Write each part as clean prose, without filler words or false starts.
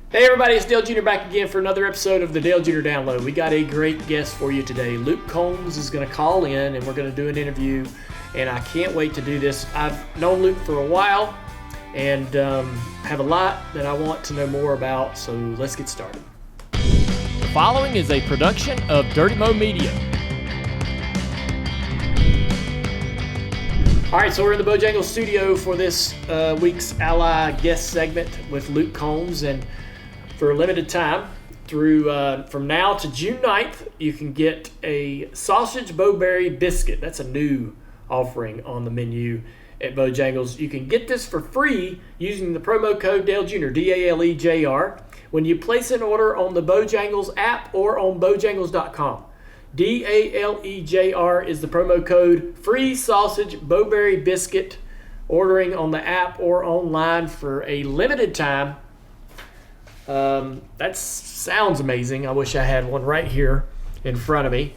Hey everybody, it's Dale Jr. back again for another episode of the Dale Jr. Download. We got a great guest for you today. Luke Combs is going to call in and we're going to do an interview, and I can't wait to do this. I've known Luke for a while and have a lot that I want to know more about, so let's get started. The following is a production of Dirty Mo Media. All right, so we're in the Bojangles studio for this week's Ally guest segment with Luke Combs, and for a limited time, through from now to June 9th, you can get a sausage bowberry biscuit. That's a new offering on the menu at Bojangles. You can get this for free using the promo code Dale Jr., DALEJR, when you place an order on the Bojangles app or on Bojangles.com. DALEJR is the promo code. Free sausage bowberry biscuit ordering on the app or online for a limited time. That sounds amazing. I wish I had one right here in front of me.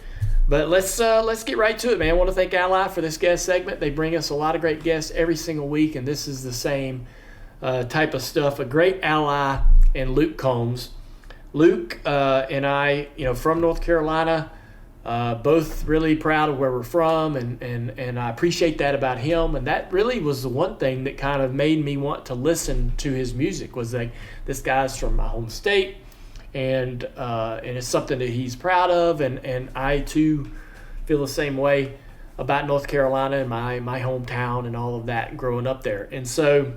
But let's get right to it, man. I want to thank Ally for this guest segment. They bring us a lot of great guests every single week, and this is the same type of stuff. A great ally in Luke Combs. Luke and I, from North Carolina, both really proud of where we're from, and I appreciate that about him. And that really was the one thing that kind of made me want to listen to his music, was like, this guy's from my home state, and it's something that he's proud of, and I too feel the same way about North Carolina and my hometown and all of that growing up there. And so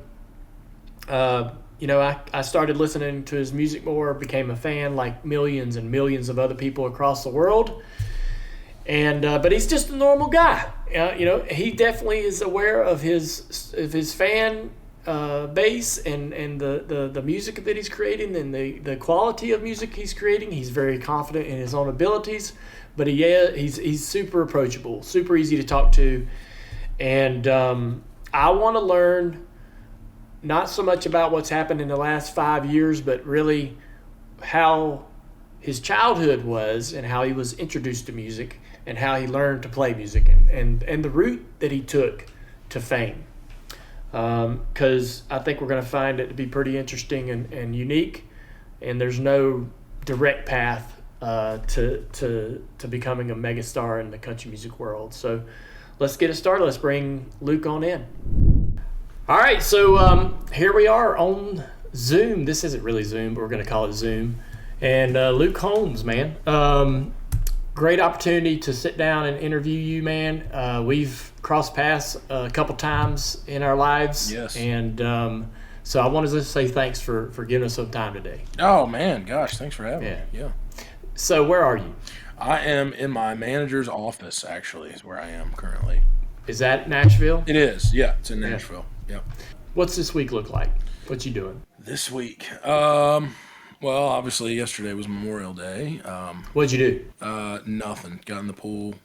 I started listening to his music more, became a fan like millions and millions of other people across the world. And but he's just a normal guy. He definitely is aware of his fan base and the music that he's creating and the quality of music he's creating. He's very confident in his own abilities, but he's super approachable, super easy to talk to. And I want to learn not so much about what's happened in the last 5 years, but really how his childhood was and how he was introduced to music and how he learned to play music and the route that he took to fame. Because I think we're going to find it to be pretty interesting and unique, and there's no direct path to becoming a megastar in the country music world. So let's get it started. Let's bring Luke on in. All right, so here we are on Zoom. This isn't really Zoom, but we're going to call it Zoom. And Luke Combs, man. Great opportunity to sit down and interview you, man. We've crossed paths a couple times in our lives. Yes. And so I wanted to say thanks for giving us some time today. Oh, man. Gosh, thanks for having me. Yeah. So where are you? I am in my manager's office, actually, is where I am currently. Is that Nashville? It is. Yeah, it's in Nashville. Yeah. What's this week look like? What you doing? This week? Well, obviously, yesterday was Memorial Day. What'd you do? Nothing. Got in the pool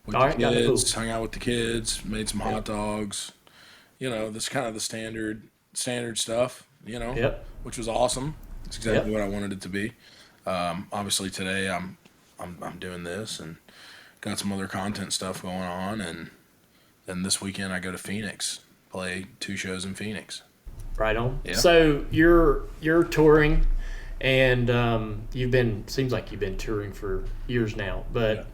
with All the right, got in the kids, pool. hung out with the kids, made some hot dogs. This kind of the standard stuff, Yep. which was awesome. It's exactly what I wanted it to be. Obviously, today I'm doing this and got some other content stuff going on, and then this weekend I go to Phoenix, play 2 shows in Phoenix. Right on. Yeah. So you're touring, and seems like you've been touring for years now. But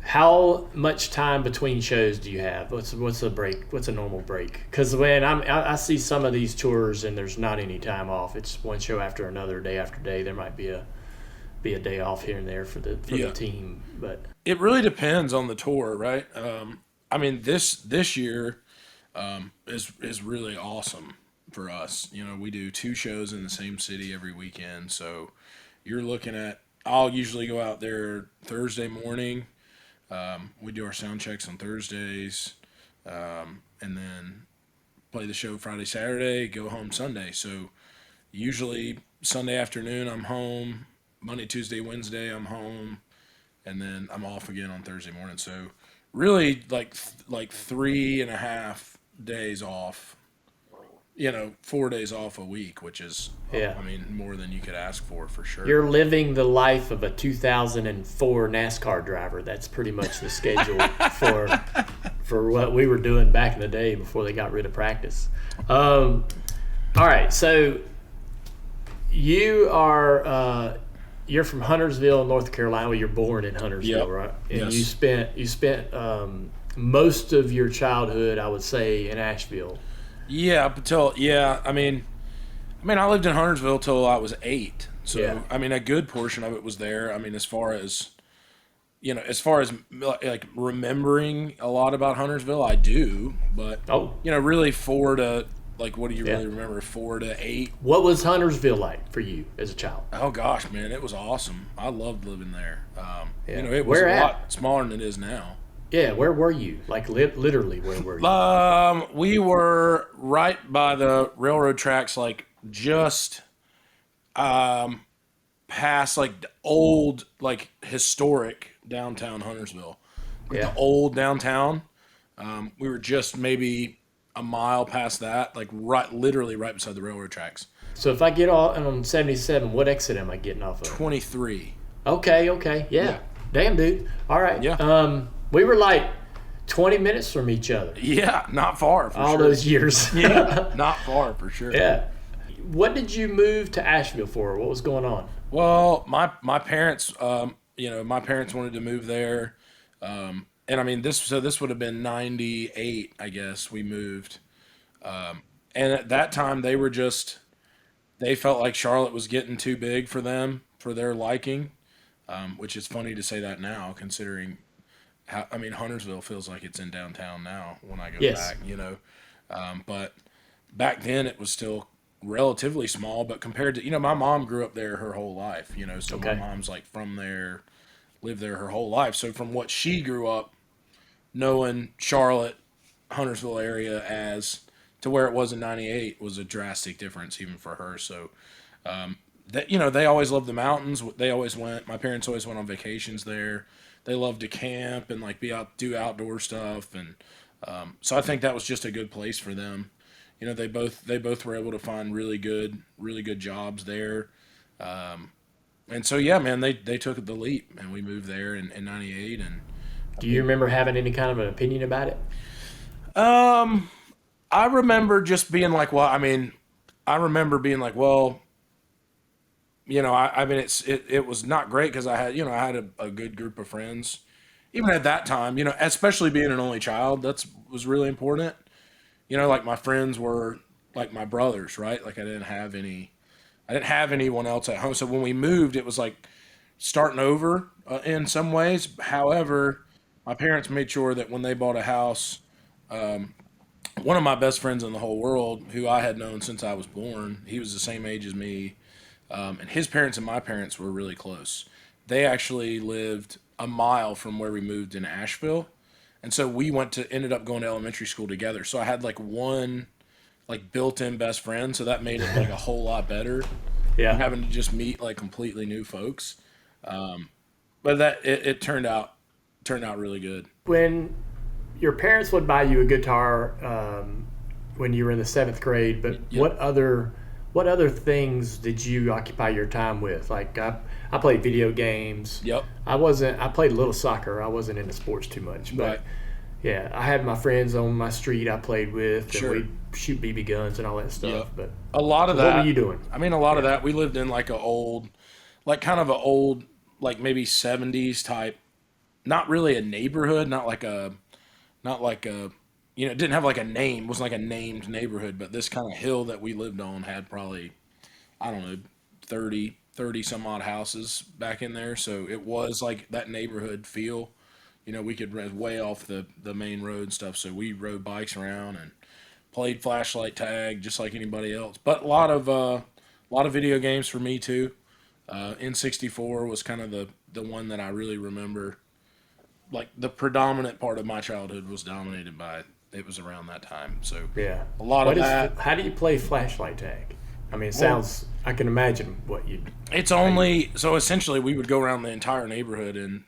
how much time between shows do you have? What's a break? What's a normal break? Because when I see some of these tours and there's not any time off. It's one show after another, day after day. There might be a day off here and there for the team, but it really depends on the tour, right? This year is really awesome for us. We do 2 shows in the same city every weekend. So you're looking at, I'll usually go out there Thursday morning. We do our sound checks on Thursdays, and then play the show Friday, Saturday, go home Sunday. So usually Sunday afternoon I'm home, Monday, Tuesday, Wednesday I'm home, and then I'm off again on Thursday morning. So really like 3.5 days off, 4 days off a week, which is, more than you could ask for sure. You're living the life of a 2004 NASCAR driver. That's pretty much the schedule for what we were doing back in the day before they got rid of practice. All right, so you are you're from Huntersville, North Carolina. You're born in Huntersville, Yep. right? And Yes. you spent most of your childhood, I would say, in Asheville. Yeah, up until I lived in Huntersville till I was 8. So Yeah. I mean, a good portion of it was there. I mean, as far as like remembering a lot about Huntersville, I do. But Oh, really 4 to like, what do you yeah. really remember? 4 to 8. What was Huntersville like for you as a child? Oh gosh, man, it was awesome. I loved living there. Yeah. It was Where a at? lot smaller than it is now. Yeah, where were you? Like literally, where were you? We were right by the railroad tracks, like just past like the old, like historic downtown Huntersville, like Yeah. the old downtown. We were just maybe a mile past that, like literally right beside the railroad tracks. So if I get off on 77, what exit am I getting off of? 23. Okay, yeah. Damn, dude. All right. Yeah. We were like 20 minutes from each other Yeah, not far for all sure. those years. Yeah, not far for sure. Yeah. What did you move to Asheville for? What was going on? Well, my parents, my parents wanted to move there, and I mean this would have been 98, I guess we moved, and at that time they felt like Charlotte was getting too big for them for their liking, which is funny to say that now considering how Huntersville feels like it's in downtown now when I go Yes. back, but back then it was still relatively small, but compared to, my mom grew up there her whole life, so Okay. my mom's like from there, lived there her whole life. So from what she grew up knowing, Charlotte, Huntersville area as to where it was in 98 was a drastic difference even for her. So, they always loved the mountains. They always went, my parents always went on vacations there. They loved to camp and like do outdoor stuff. And, so I think that was just a good place for them. They both were able to find really good jobs there, and so yeah, man, they took the leap, and we moved there in '98. And Do you remember having any kind of an opinion about it? I remember just being like, well, I remember being like, well, it was not great because I had a good group of friends, even at that time, especially being an only child, was really important. Like my friends were like my brothers, right? Like I didn't have anyone else at home. So when we moved, it was like starting over in some ways. However, my parents made sure that when they bought a house, one of my best friends in the whole world, who I had known since I was born, he was the same age as me, and his parents and my parents were really close. They actually lived a mile from where we moved in Asheville. And so we ended up going to elementary school together. So I had like one like built-in best friend. So that made it like a whole lot better Yeah. than having to just meet like completely new folks. But it turned out really good. When your parents would buy you a guitar when you were in the 7th grade, but Yep. what other things did you occupy your time with? Like I played video games. Yep. I played a little soccer. I wasn't into sports too much, but Right. yeah, I had my friends on my street I played with, Sure. and we'd shoot BB guns and all that stuff. Yep. But A lot of what that. were you doing? A lot of that. We lived in like kind of an old, like maybe 70s type, not really a neighborhood, not like a, it didn't have like a name, it wasn't like a named neighborhood, but this kind of hill that we lived on had probably, I don't know, 30 some odd houses back in there. So it was like that neighborhood feel. We could rent way off the main road and stuff. So we rode bikes around and played flashlight tag just like anybody else. But a lot of video games for me too. N64 was kind of the one that I really remember. Like the predominant part of my childhood was dominated by it was around that time. So Yeah. a lot of that. How do you play flashlight tag? I mean, it sounds. I can imagine what you. It's only so essentially we would go around the entire neighborhood and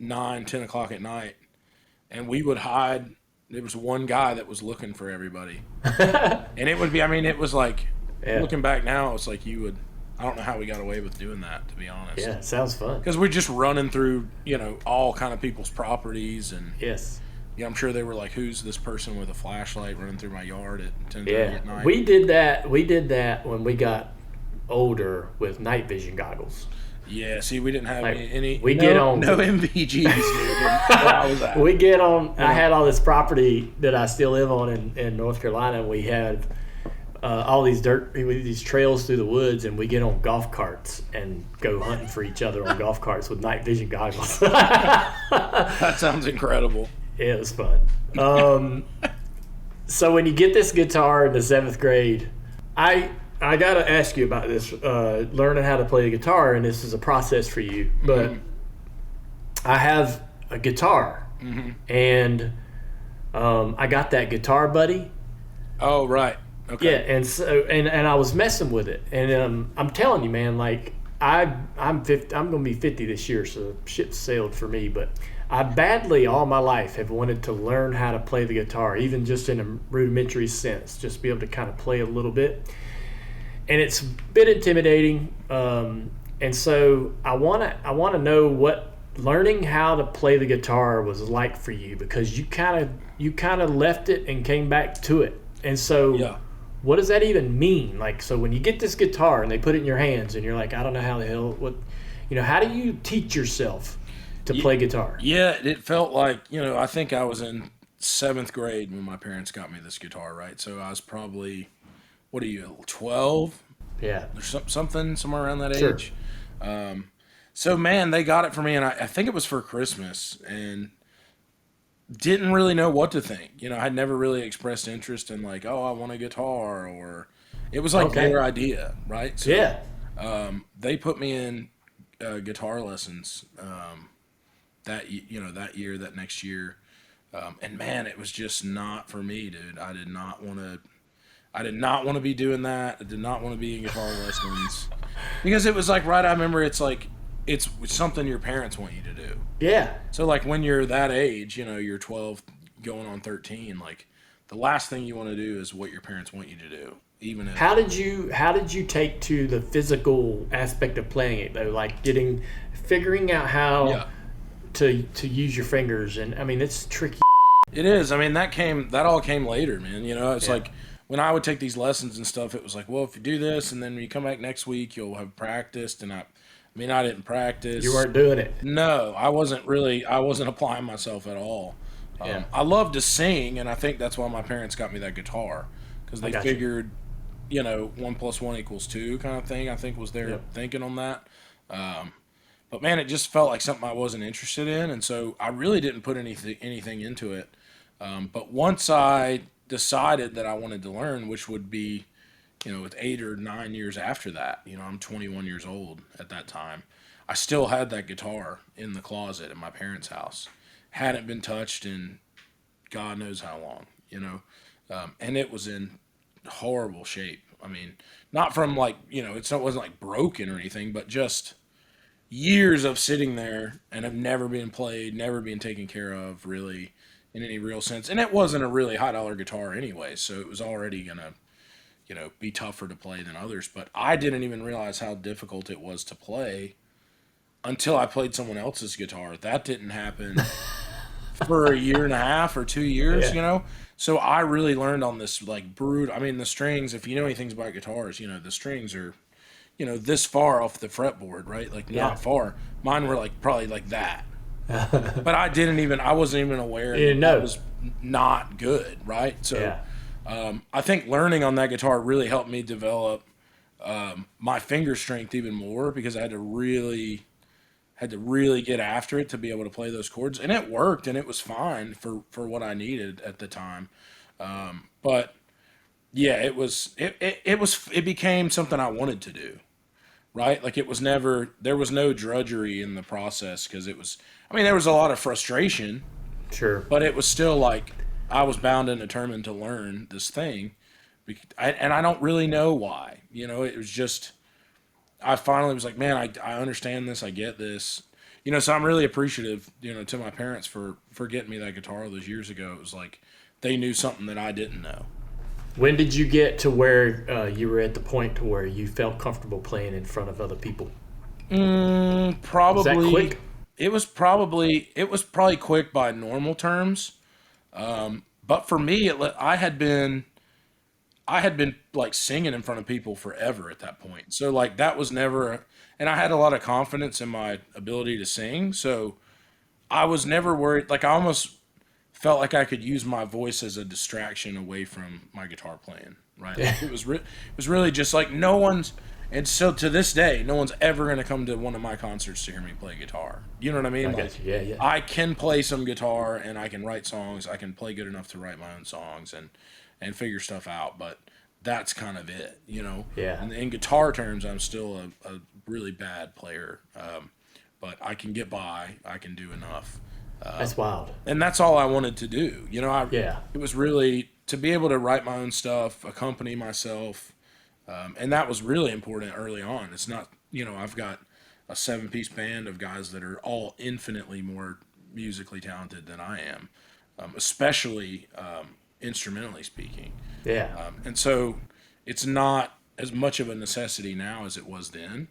9, 10 o'clock at night, and we would hide. There was one guy that was looking for everybody, and it would be. It was like looking back now, it's like I don't know how we got away with doing that, to be honest. Yeah, it sounds fun. Because we're just running through all kind of people's properties and Yes. Yeah, I'm sure they were like, "Who's this person with a flashlight running through my yard at 10:30 Yeah, at night?" we did that. We did that when we got older with night vision goggles. Yeah, see, we didn't have Like, any we get on. no MVGs, dude. Where I was at. We get on. I had all this property that I still live on in North Carolina. And we had all these these trails through the woods, and we get on golf carts and go hunting for each other on golf carts with night vision goggles. That sounds incredible. It was fun. So when you get this guitar in the 7th grade, I gotta ask you about this. Learning how to play the guitar, and this is a process for you. But I have a guitar, and I got that Guitar Buddy. Oh, right. Okay. Yeah, and so and I was messing with it, and I'm telling you, man, like I'm 50, I'm gonna be 50 this year, so ship sailed for me. But I badly all my life have wanted to learn how to play the guitar, even just in a rudimentary sense, just be able to kind of play a little bit. And it's a bit intimidating, and so I wanna know what learning how to play the guitar was like for you, because you kind of left it and came back to it, and so. Yeah. What does that even mean? Like, so when you get this guitar and they put it in your hands and you're like, I don't know how the hell, how do you teach yourself to play guitar? Yeah, it felt like, I think I was in 7th grade when my parents got me this guitar, right? So I was probably, 12? Yeah. Or something, somewhere around that Sure. age. So, man, they got it for me, and I think it was for Christmas, and didn't really know what to think. I'd never really expressed interest in like, oh, I want a guitar, or it was like their idea, right? So, Yeah. they put me in guitar lessons that next year, and man, it was just not for me, dude. I did not want to be doing that. I did not want to be in guitar lessons because it was like, right, I remember it's like it's something your parents want you to do. Yeah. So like when you're that age, you're 12 going on 13, like the last thing you want to do is what your parents want you to do. Even if, How did you take to the physical aspect of playing it though? Like figuring out how to use your fingers, and I mean it's tricky. It is. I mean that all came later, man. It's like when I would take these lessons and stuff, it was like, well, if you do this and then when you come back next week, you'll have practiced, and I didn't practice. You weren't doing it. No, I wasn't applying myself at all. Yeah. I love to sing, and I think that's why my parents got me that guitar, because they figured, 1 + 1 = 2 kind of thing, I think was their thinking on that. But man, it just felt like something I wasn't interested in, and so I really didn't put anything into it. But once I decided that I wanted to learn, which would be, with 8 or 9 years after that, I'm 21 years old at that time. I still had that guitar in the closet in my parents' house. Hadn't been touched in God knows how long, and it was in horrible shape. I mean, not from like, it wasn't like broken or anything, but just years of sitting there and of never being played, never being taken care of really in any real sense. And it wasn't a really high dollar guitar anyway, so it was already going to, be tougher to play than others. But I didn't even realize how difficult it was to play until I played someone else's guitar. That didn't happen for a year and a half or 2 years, So I really learned on this like the strings, if you know anything about guitars, the strings are, this far off the fretboard, right? Like not far. Mine were like probably like that. But I wasn't even aware that it was not good, right? So I think learning on that guitar really helped me develop my finger strength even more, because I had to really get after it to be able to play those chords, and it worked, and it was fine for what I needed at the time. But yeah, it became something I wanted to do, right? Like there was no drudgery in the process, because there was a lot of frustration, Sure, but it was still like I was bound and determined to learn this thing, and I don't really know why. It was just, I finally was like, man, I understand this, I get this. So I'm really appreciative, to my parents for getting me that guitar those years ago. It was like they knew something that I didn't know. When did you get to where you were at the point to where you felt comfortable playing in front of other people? Probably. Was that quick? It was probably quick by normal terms. But for me, I had been like singing in front of people forever at that point. So like that was never, and I had a lot of confidence in my ability to sing. So I was never worried. Like I almost felt like I could use my voice as a distraction away from my guitar playing. Right? Like it was really just like no one's. And so to this day, no one's ever going to come to one of my concerts to hear me play guitar. You know what I mean? I Like got you. Yeah, yeah. I can play some guitar and I can write songs. I can play good enough to write my own songs and figure stuff out. But that's kind of it, you know. Yeah. And in guitar terms, I'm still a really bad player, but I can get by. I can do enough, That's wild. and that's all I wanted to do. You know, Yeah. it was really to be able to write my own stuff, accompany myself, and that was really important early on. It's not, you know, I've got a 7-piece band of guys that are all infinitely more musically talented than I am, especially instrumentally speaking. Yeah. And so it's not as much of a necessity now as it was then.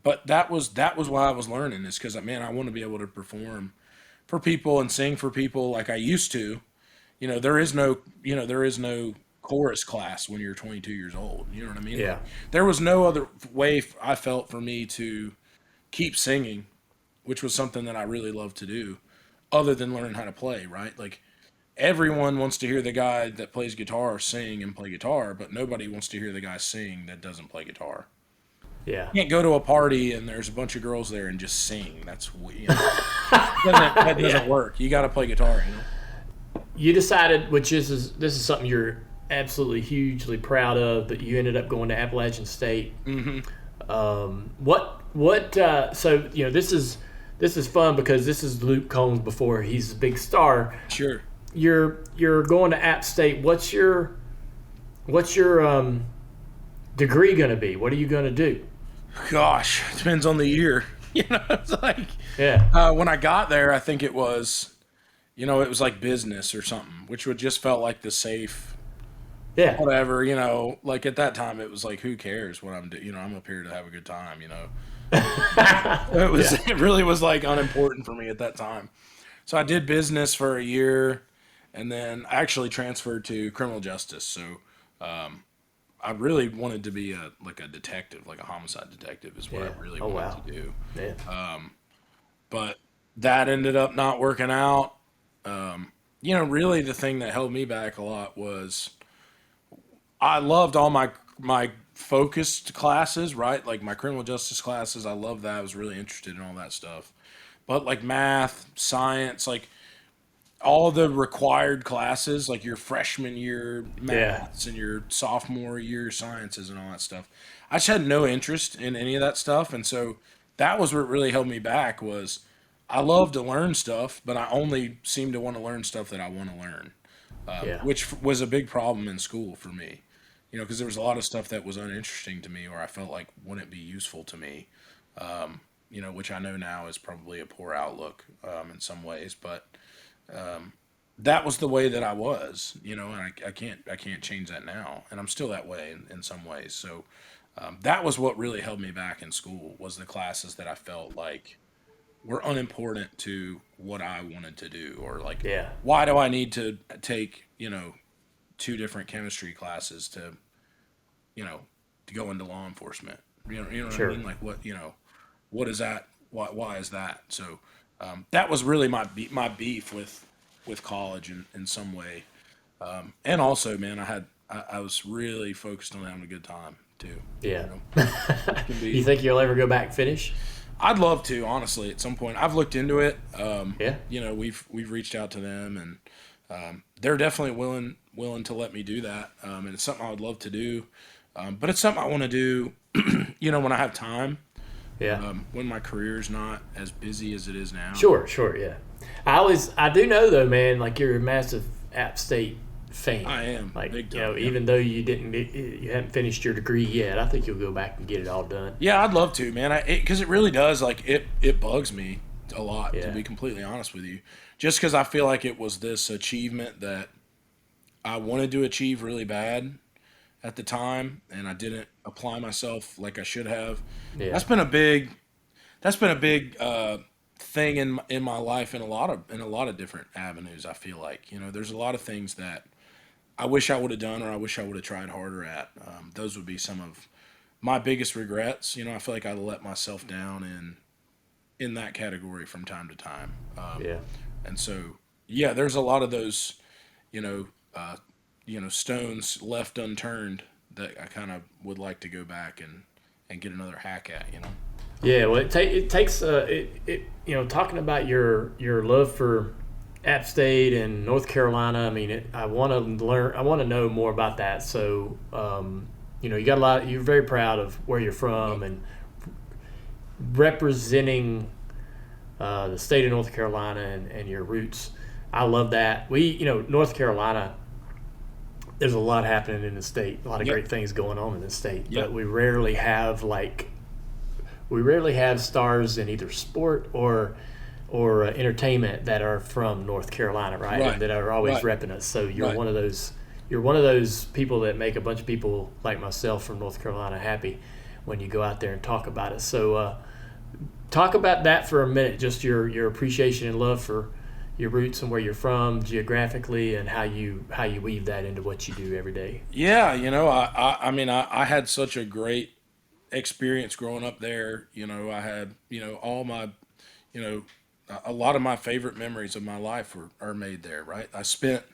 But that was why I was learning is because man, I want to be able to perform for people and sing for people like I used to. There is no chorus class when you're 22 years old. You know what I mean? Yeah. There was no other way I felt for me to keep singing, which was something that I really loved to do, other than learn how to play. Right? Like everyone wants to hear the guy that plays guitar sing and play guitar, but nobody wants to hear the guy sing that doesn't play guitar. Yeah. You can't go to a party and there's a bunch of girls there and just sing. That doesn't work. You got to play guitar, you know. You decided, which this is something you're absolutely hugely proud of, that you ended up going to Appalachian State. So you know this is fun because this is Luke Combs before he's a big star. Sure. You're going to App State. What's your degree going to be? What are you going to do? Gosh, it depends on the year. It's like Yeah. when I got there, I think it was like business or something, which would just felt like the safe, Yeah. whatever. Like at that time, it was like, who cares what I'm doing? I'm up here to have a good time. It really was like unimportant for me at that time. So I did business for a year, and then I actually transferred to criminal justice. So I really wanted to be a detective, like a homicide detective, is what Yeah. I really Oh, wanted wow. to do. Yeah. But that ended up not working out. Really the thing that held me back a lot was I loved all my focused classes, right? Like my criminal justice classes, I loved that. I was really interested in all that stuff. But like math, science, like all the required classes, like your freshman year Yeah. maths and your sophomore year sciences and all that stuff, I just had no interest in any of that stuff. And so that was what really held me back was I love to learn stuff, but I only seem to want to learn stuff that I want to learn, Yeah. which was a big problem in school for me. Because there was a lot of stuff that was uninteresting to me or I felt like wouldn't be useful to me, which I know now is probably a poor outlook in some ways, but that was the way that I was, and I can't change that now, and I'm still that way in some ways. So that was what really held me back in school was the classes that I felt like were unimportant to what I wanted to do, or like, Yeah. why do I need to take 2 different chemistry classes to go into law enforcement? You know what Sure. I mean? Like what is that? Why is that? So that was really my beef with college in some way. And also, man, I was really focused on having a good time too. Yeah. It can You be. think you'll ever go back and finish? I'd love to, honestly, at some point. I've looked into it. Yeah. We've reached out to them, and they're definitely willing to let me do that. And it's something I would love to do. But it's something I want to do, when I have time. Yeah. When my career's not as busy as it is now. Sure, yeah. I do know though, man, like you're a massive App State fan. I am, Like, big time, yeah. even though you haven't finished your degree yet, I think you'll go back and get it all done. Yeah, I'd love to, man. Because it really does. Like it bugs me a lot, to Yeah. be completely honest with you. Just because I feel like it was this achievement that I wanted to achieve really bad at the time, and I didn't apply myself like I should have. Yeah. That's been a big thing in my life in a lot of different avenues. I feel like, you know, there's a lot of things that I wish I would have done or I wish I would have tried harder at. Those would be some of my biggest regrets. You know, I feel like I let myself down in that category from time to time. Yeah. And so, yeah, there's a lot of those, you know, uh, stones left unturned that I kind of would like to go back and get another hack at. You know. Yeah, well, it takes talking about your love for App State and North Carolina. I mean, I want to learn. I want to know more about that. So, you got a lot. You're very proud of where you're from Yep. and representing the state of North Carolina and your roots. I love that. North Carolina. There's a lot happening in the state. A lot of Yep. great things going on in the state, but Yep. we rarely have stars in either sport or entertainment that are from North Carolina, right? Right. And that are always Right. repping us. So you're Right. one of those. You're one of those people that make a bunch of people like myself from North Carolina happy when you go out there and talk about it. So talk about that for a minute. Just your appreciation and love for your roots and where you're from geographically, and how you weave that into what you do every day. Yeah, you know, I mean, I had such a great experience growing up there. You know, I had, all my, you know, a lot of my favorite memories of my life are made there, right? I spent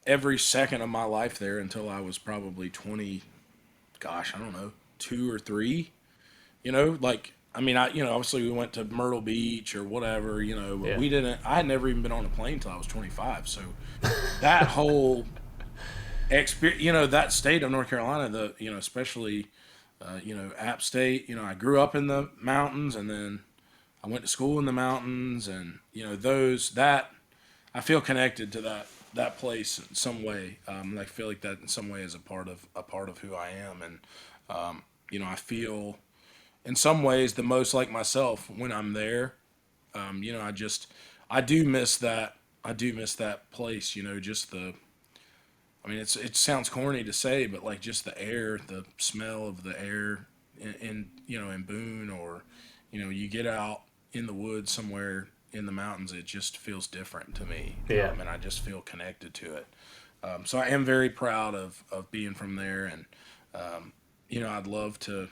every second of my life there until I was probably 20, gosh, I don't know, two or three, like, I mean, obviously we went to Myrtle Beach or whatever, but Yeah. we didn't, I had never even been on a plane until I was 25. So that whole experience, that state of North Carolina, especially, App State, I grew up in the mountains and then I went to school in the mountains and, that I feel connected to that place in some way. I feel like that in some way is a part of who I am. And, I feel in some ways the most like myself when I'm there. I do miss that. I do miss that place, just I mean, it sounds corny to say, but like just the air, the smell of the air in Boone, or, you get out in the woods somewhere in the mountains, it just feels different to me. Yeah. And I just feel connected to it. So I am very proud of being from there. And, I'd love to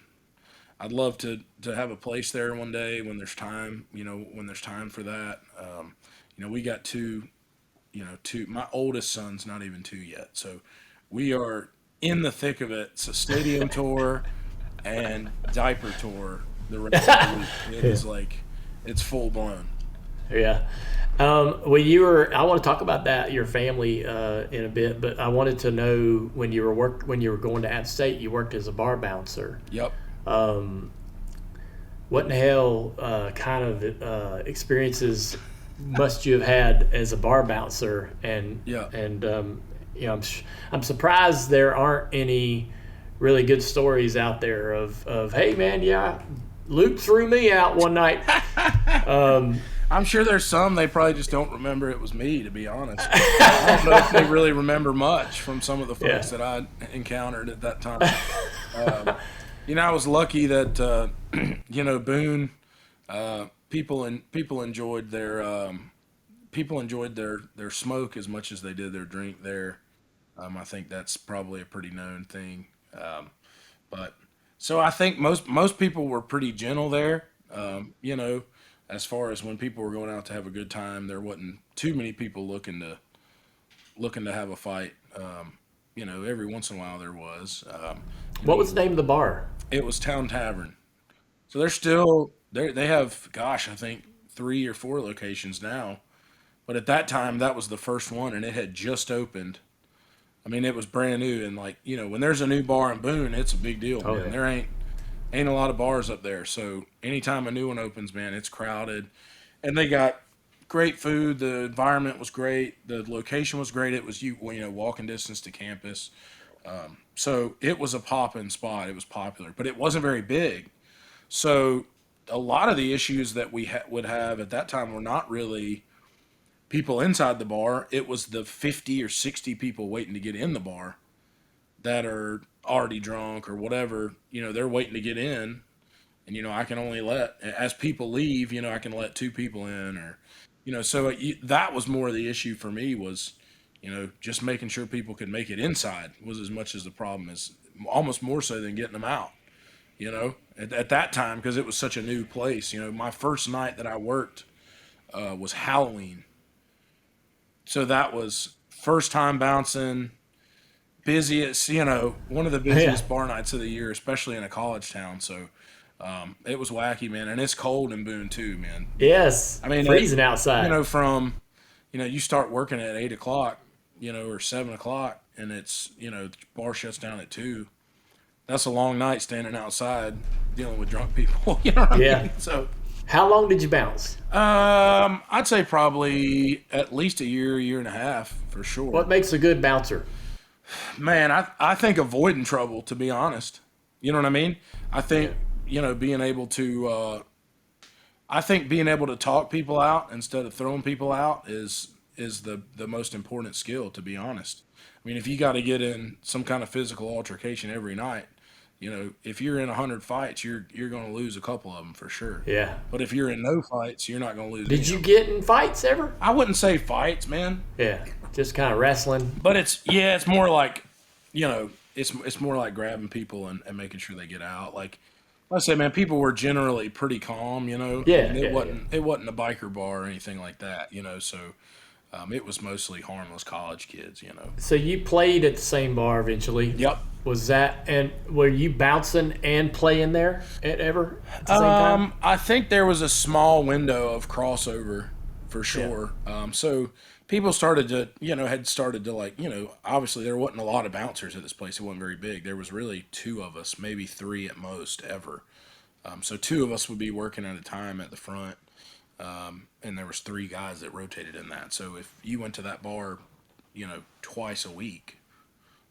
have a place there one day when there's time, when there's time for that. We got two, my oldest son's not even two yet. So we are in the thick of it. It's a stadium tour and diaper tour the rest of the week. It is like, it's full blown. Yeah. I want to talk about that, your family, in a bit, but I wanted to know when you were going to App State, you worked as a bar bouncer. Yep. What in the hell kind of experiences must you have had as a bar bouncer? And Yeah. I'm surprised there aren't any really good stories out there of hey man, yeah, Luke threw me out one night. I'm sure there's some, they probably just don't remember it was me, to be honest. I don't know if they really remember much from some of the folks Yeah. that I encountered at that time. I was lucky that, Boone, people enjoyed their smoke as much as they did their drink there. I think that's probably a pretty known thing. But so I think most people were pretty gentle there. As far as when people were going out to have a good time, there wasn't too many people looking to have a fight. Every once in a while there was. What was the name of the bar? It was Town Tavern. So they're still they have, gosh, I think 3 or 4 locations now. But at that time, that was the first one, and it had just opened. I mean, it was brand new, and like, when there's a new bar in Boone, it's a big deal, Oh man. yeah. There ain't a lot of bars up there, so anytime a new one opens, man, it's crowded, and they got great food. The environment was great. The location was great. It was walking distance to campus, so it was a poppin' spot. It was popular, but it wasn't very big. So a lot of the issues that we would have at that time were not really people inside the bar. It was the 50 or 60 people waiting to get in the bar that are already drunk or whatever. They're waiting to get in, and I can only let, as people leave, I can let two people in, or so that was more the issue for me, was just making sure people could make it inside was as much as the problem, is almost more so than getting them out. At that time, because it was such a new place. My first night that I worked was Halloween, so that was first time bouncing, busiest, one of the Yeah. busiest bar nights of the year, especially in a college town. So it was wacky, man, and it's cold in Boone too, man. Yes. I mean, Freezing outside. from you start working at 8 o'clock, or 7 o'clock, and it's the bar shuts down at 2. That's a long night standing outside dealing with drunk people. You know what I Yeah. mean? So, How long did you bounce? I'd say probably at least a year and a half for sure. What makes a good bouncer? Man, I think avoiding trouble, to be honest. You know what I mean? I think, Yeah. being able to, I think being able to talk people out instead of throwing people out is the most important skill, to be honest. I mean, if you got to get in some kind of physical altercation every night, if you're in 100 fights, you're going to lose a couple of them for sure. Yeah. But if you're in no fights, you're not going to lose any Did of you them. get in fights ever? I wouldn't say fights, man, Yeah. Just kind of wrestling. but it's more like, it's more like grabbing people and making sure they get out. Like I say, man, people were generally pretty calm, Yeah. and Yeah. it wasn't a biker bar or anything like that, so it was mostly harmless college kids. So you played at the same bar eventually. Yep. Was that, and were you bouncing and playing there ever at the same time? I think there was a small window of crossover for Yeah. sure. So people started to, had started to, like, obviously there wasn't a lot of bouncers at this place. It wasn't very big. There was really two of us, maybe three at most ever. So two of us would be working at a time at the front. And there was three guys that rotated in that. So if you went to that bar, twice a week,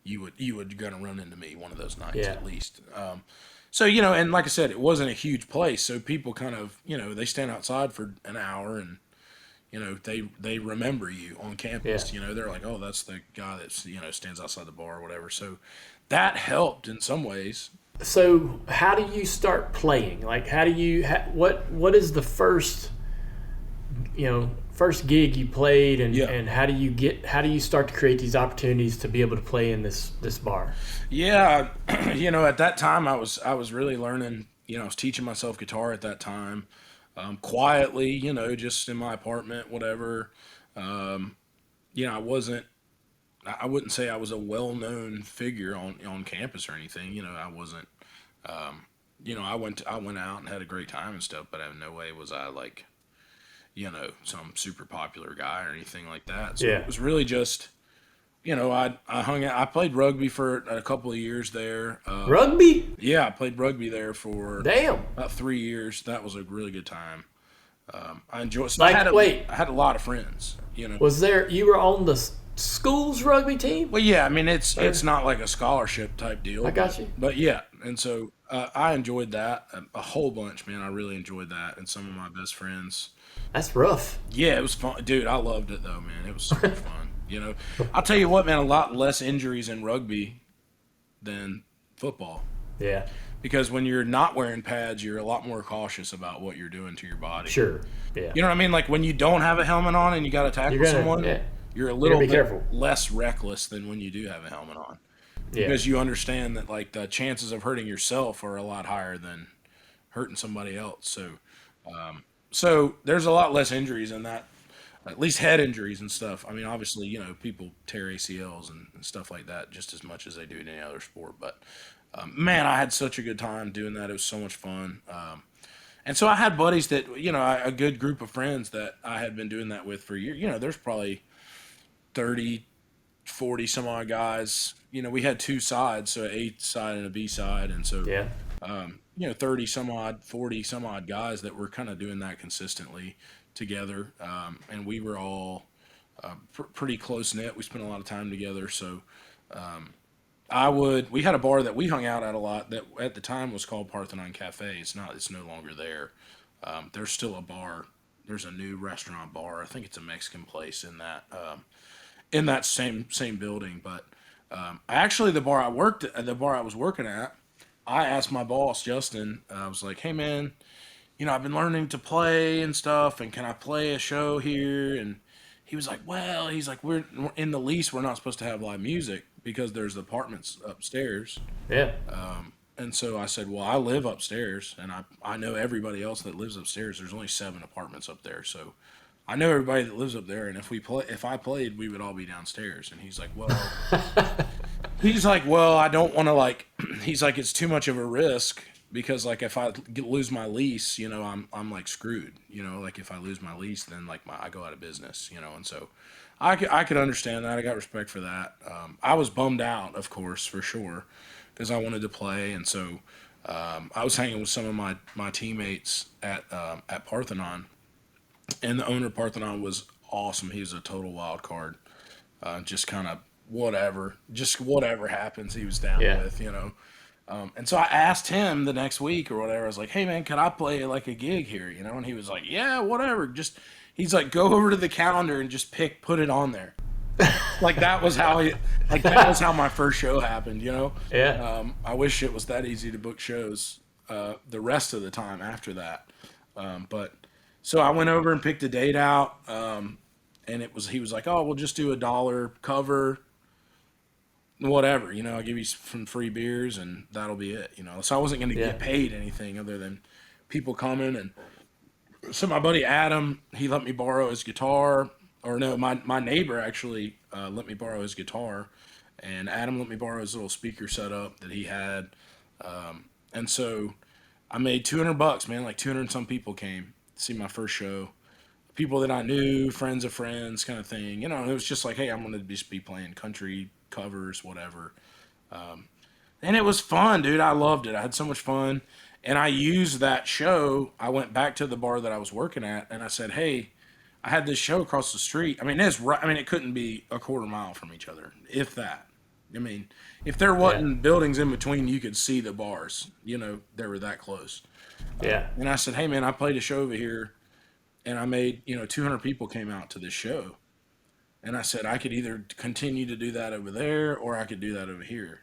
you would gonna run into me one of those nights Yeah. at least. So and like I said, it wasn't a huge place, so people kind of they stand outside for an hour, and they remember you on campus. Yeah. They're like, oh, that's the guy that's stands outside the bar or whatever. So that helped in some ways. So how do you start playing? Like, how do you, what is the first gig you played, and, Yeah. and how do you start to create these opportunities to be able to play in this bar? Yeah, at that time I was really learning. I was teaching myself guitar at that time, quietly. Just in my apartment, whatever. I wasn't. I wouldn't say I was a well-known figure on campus or anything. I wasn't. I went out and had a great time and stuff, but in no way was I like, some super popular guy or anything like that. So Yeah. it was really just. I hung out. I played rugby for a couple of years there. Rugby? Yeah, I played rugby there for Damn. about 3 years. That was a really good time. I enjoyed. So Like, I had a lot of friends. Was there, you were on the school's rugby team? Well, yeah. I mean, it's not like a scholarship type deal. I got you. But yeah, and so I enjoyed that a whole bunch, man. I really enjoyed that, and some of my best friends. That's rough. Yeah, it was fun, dude. I loved it though, man. It was so much fun. I'll tell you what, man. A lot less injuries in rugby than football. Yeah. Because when you're not wearing pads, you're a lot more cautious about what you're doing to your body. Sure. Yeah. You know what I mean? Like when you don't have a helmet on and you got to tackle You're gonna, someone, yeah. you're a little be bit careful. less reckless than when you do have a helmet on. Yeah. Because you understand that like the chances of hurting yourself are a lot higher than hurting somebody else. So there's a lot less injuries in that, at least head injuries and stuff. I mean, obviously, people tear ACLs and stuff like that just as much as they do in any other sport. But man, I had such a good time doing that. It was so much fun. And so I had buddies that, a good group of friends that I had been doing that with for years. There's probably 30, 40 some odd guys. We had two sides, so an A side and a B side. And so, Yeah. 30 some odd, 40 some odd guys that were kind of doing that consistently together. And we were all pretty close knit. We spent a lot of time together. So we had a bar that we hung out at a lot that at the time was called Parthenon Cafe. It's no longer there. There's still a bar. There's a new restaurant bar. I think it's a Mexican place in that same building. But actually the bar I was working at, I asked my boss, Justin, I was like, hey man, I've been learning to play and stuff, and can I play a show here? And he was like, well, he's like, we're in the lease, we're not supposed to have live music because there's apartments upstairs. Yeah. And so I said, well, I live upstairs, and I know everybody else that lives upstairs. There's only 7 apartments up there, so I know everybody that lives up there. And if I played, we would all be downstairs. And he's like, well, I don't want to like. He's like, it's too much of a risk because like if I lose my lease, I'm like screwed. Like if I lose my lease, then like I go out of business. And so I could understand that. I got respect for that. I was bummed out, of course, for sure, because I wanted to play, and so I was hanging with some of my teammates at Parthenon, and the owner of Parthenon was awesome. He was a total wild card. Just kind of whatever happens, he was down Yeah. with. And so I asked him the next week or whatever. I was like, "Hey man, could I play like a gig here?" And he was like, "Yeah, whatever." He's like, "Go over to the calendar and just put it on there." Like that was how my first show happened. Yeah. I wish it was that easy to book shows the rest of the time after that. But so I went over and picked a date out, and he was like, "Oh, we'll just do $1 cover, whatever. I'll give you some free beers, and that'll be it." So I wasn't going to Yeah. get paid anything other than people coming. And so my buddy Adam, he let me borrow his guitar. Or no, my neighbor actually let me borrow his guitar, and Adam let me borrow his little speaker setup that he had. And so I made $200, man. Like 200 and some people came to see my first show. People that I knew, friends of friends, kind of thing. It was just like, hey, I'm gonna just be playing country covers, whatever. And it was fun, dude. I loved it. I had so much fun, and I used that show. I went back to the bar that I was working at, and I said, hey, I had this show across the street. I mean, it's right. I mean, it couldn't be a quarter mile from each other, if that. I mean, if there Yeah. wasn't buildings in between, you could see the bars. They were that close. Yeah. And I said, hey, man, I played a show over here, and I made 200 people came out to this show. And I said, I could either continue to do that over there, or I could do that over here.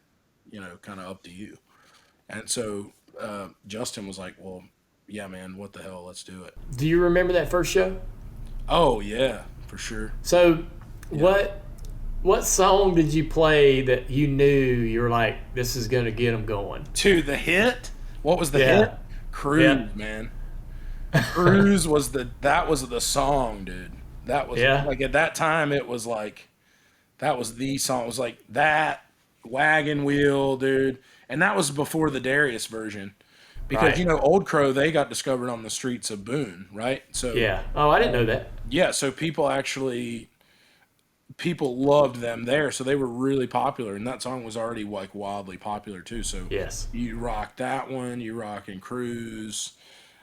Kind of up to you. And so Justin was like, well, yeah, man, what the hell? Let's do it. Do you remember that first show? Oh, yeah, for sure. So, Yeah. what song did you play that you knew you were like, this is gonna get them going? Dude, the hit? What was the Yeah. hit? Cruise, Yeah. man. Cruise that was the song, dude. That was Yeah. like at that time it was like that was the song. It was like that wagon wheel, dude. And that was before the Darius version. Because Right. Old Crow, they got discovered on the streets of Boone, right? So Yeah. Oh, I didn't know that. yeah, so people loved them there, so they were really popular, and that song was already like wildly popular too. So Yes. you rock that one, you rocking Cruise.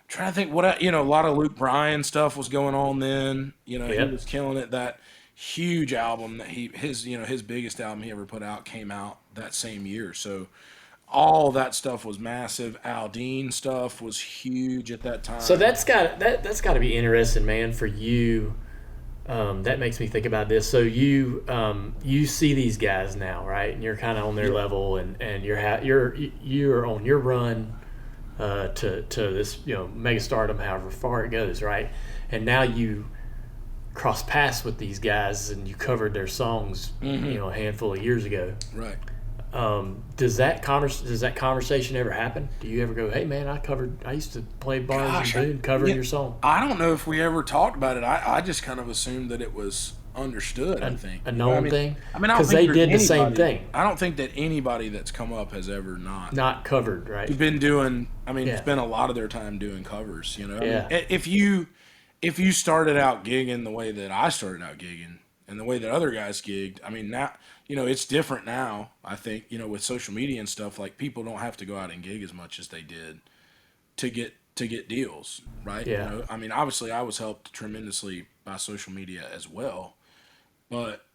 I'm trying to think a lot of Luke Bryan stuff was going on then. He Yep. was killing it. That huge album that his biggest album he ever put out came out that same year. So all that stuff was massive. Aldean stuff was huge at that So time. that's got to be interesting, man, for you. That makes me think about this. So you see these guys now, right? And you're kind of on their Yeah. level, and you're on your run to this mega stardom, however far it goes, right? And now you cross paths with these guys, and you covered their songs, a handful of years ago. Right. Does that conversation ever happen? Do you ever go, "Hey man, I used to play bars Gosh, in Boone covering yeah, your song"? I don't know if we ever talked about it. I just kind of assumed that it was understood. I think A You know what I known mean? thing? I mean, I don't Because think they there's did the same anybody- thing, I don't think that anybody that's come up has ever not. not covered, right? You've been doing. I mean, Yeah. it's been a lot of their time doing covers. I mean, Yeah. if you started out gigging the way that I started out gigging and the way that other guys gigged, I mean, now it's different now. I think with social media and stuff, like people don't have to go out and gig as much as they did to get deals, right? Yeah. I mean, obviously, I was helped tremendously by social media as well, but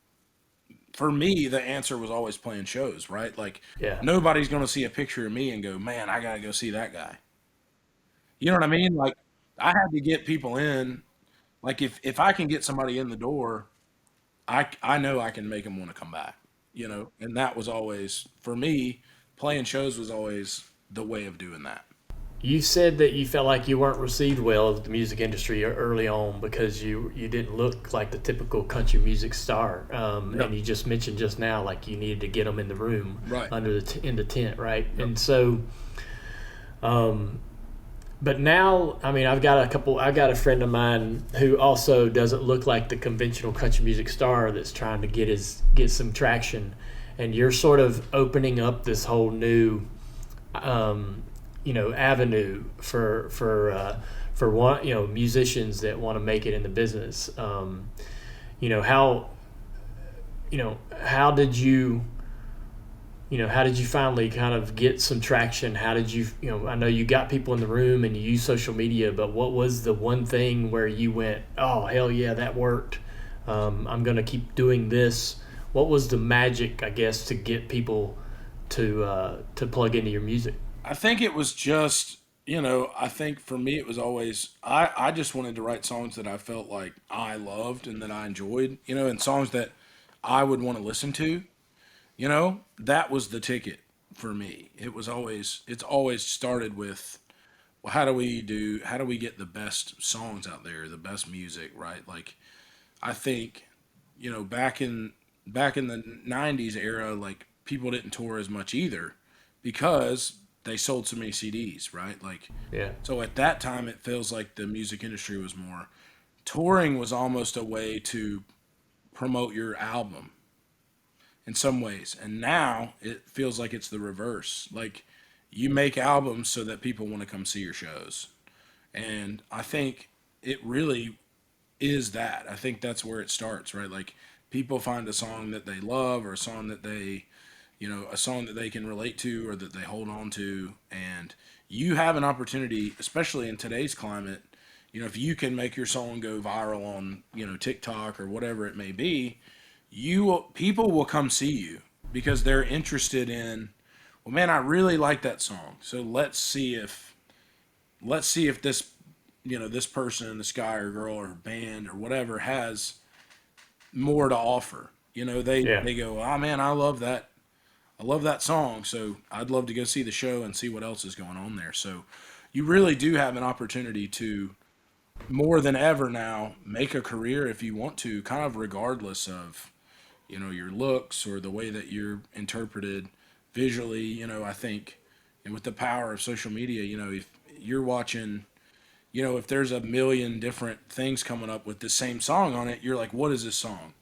for me, the answer was always playing shows, right? Like, Yeah. nobody's going to see a picture of me and go, man, I got to go see that guy. You know what I mean? Like, I had to get people in. Like, if I can get somebody in the door, I know I can make them want to come back, and that was always, for me, playing shows was always the way of doing that. You said that you felt like you weren't received well with the music industry early on because you didn't look like the typical country music star, and you just mentioned just now like you needed to get them in the room, Right. under in the tent, right? Yep. And so, but now, I mean, I got a friend of mine who also doesn't look like the conventional country music star that's trying to get some traction, and you're sort of opening up this whole new avenue for one, musicians that want to make it in the business. How did you finally kind of get some traction? How did you, I know you got people in the room and you use social media, but what was the one thing where you went, oh, hell yeah, that worked. I'm going to keep doing this. What was the magic, I guess, to get people to plug into your music? I think it was just, I think for me it was always, I just wanted to write songs that I felt like I loved and that I enjoyed, and songs that I would want to listen to, that was the ticket for me. It's always started with, well, how do we get the best songs out there, the best music, right? Like, I think, back in the 90s era, like people didn't tour as much either because they sold so many CDs, right? Like, yeah. So at that time, it feels like the music industry was more, touring was almost a way to promote your album in some ways. And now it feels like it's the reverse. Like, you make albums so that people want to come see your shows. And I think it really is that. I think that's where it starts, right? Like, people find a song that they love or a song that they can relate to or that they hold on to, and you have an opportunity, especially in today's climate, if you can make your song go viral on, TikTok or whatever it may be, people will come see you because they're interested in, well, man, I really like that song. So let's see if this, this person, this guy or girl or band or whatever has more to offer. They go, oh man, I love that song, so I'd love to go see the show and see what else is going on there. So you really do have an opportunity to, more than ever now, make a career if you want to, kind of regardless of, your looks or the way that you're interpreted visually. I think, and with the power of social media, if you're watching, if there's a million different things coming up with the same song on it, you're like, what is this song?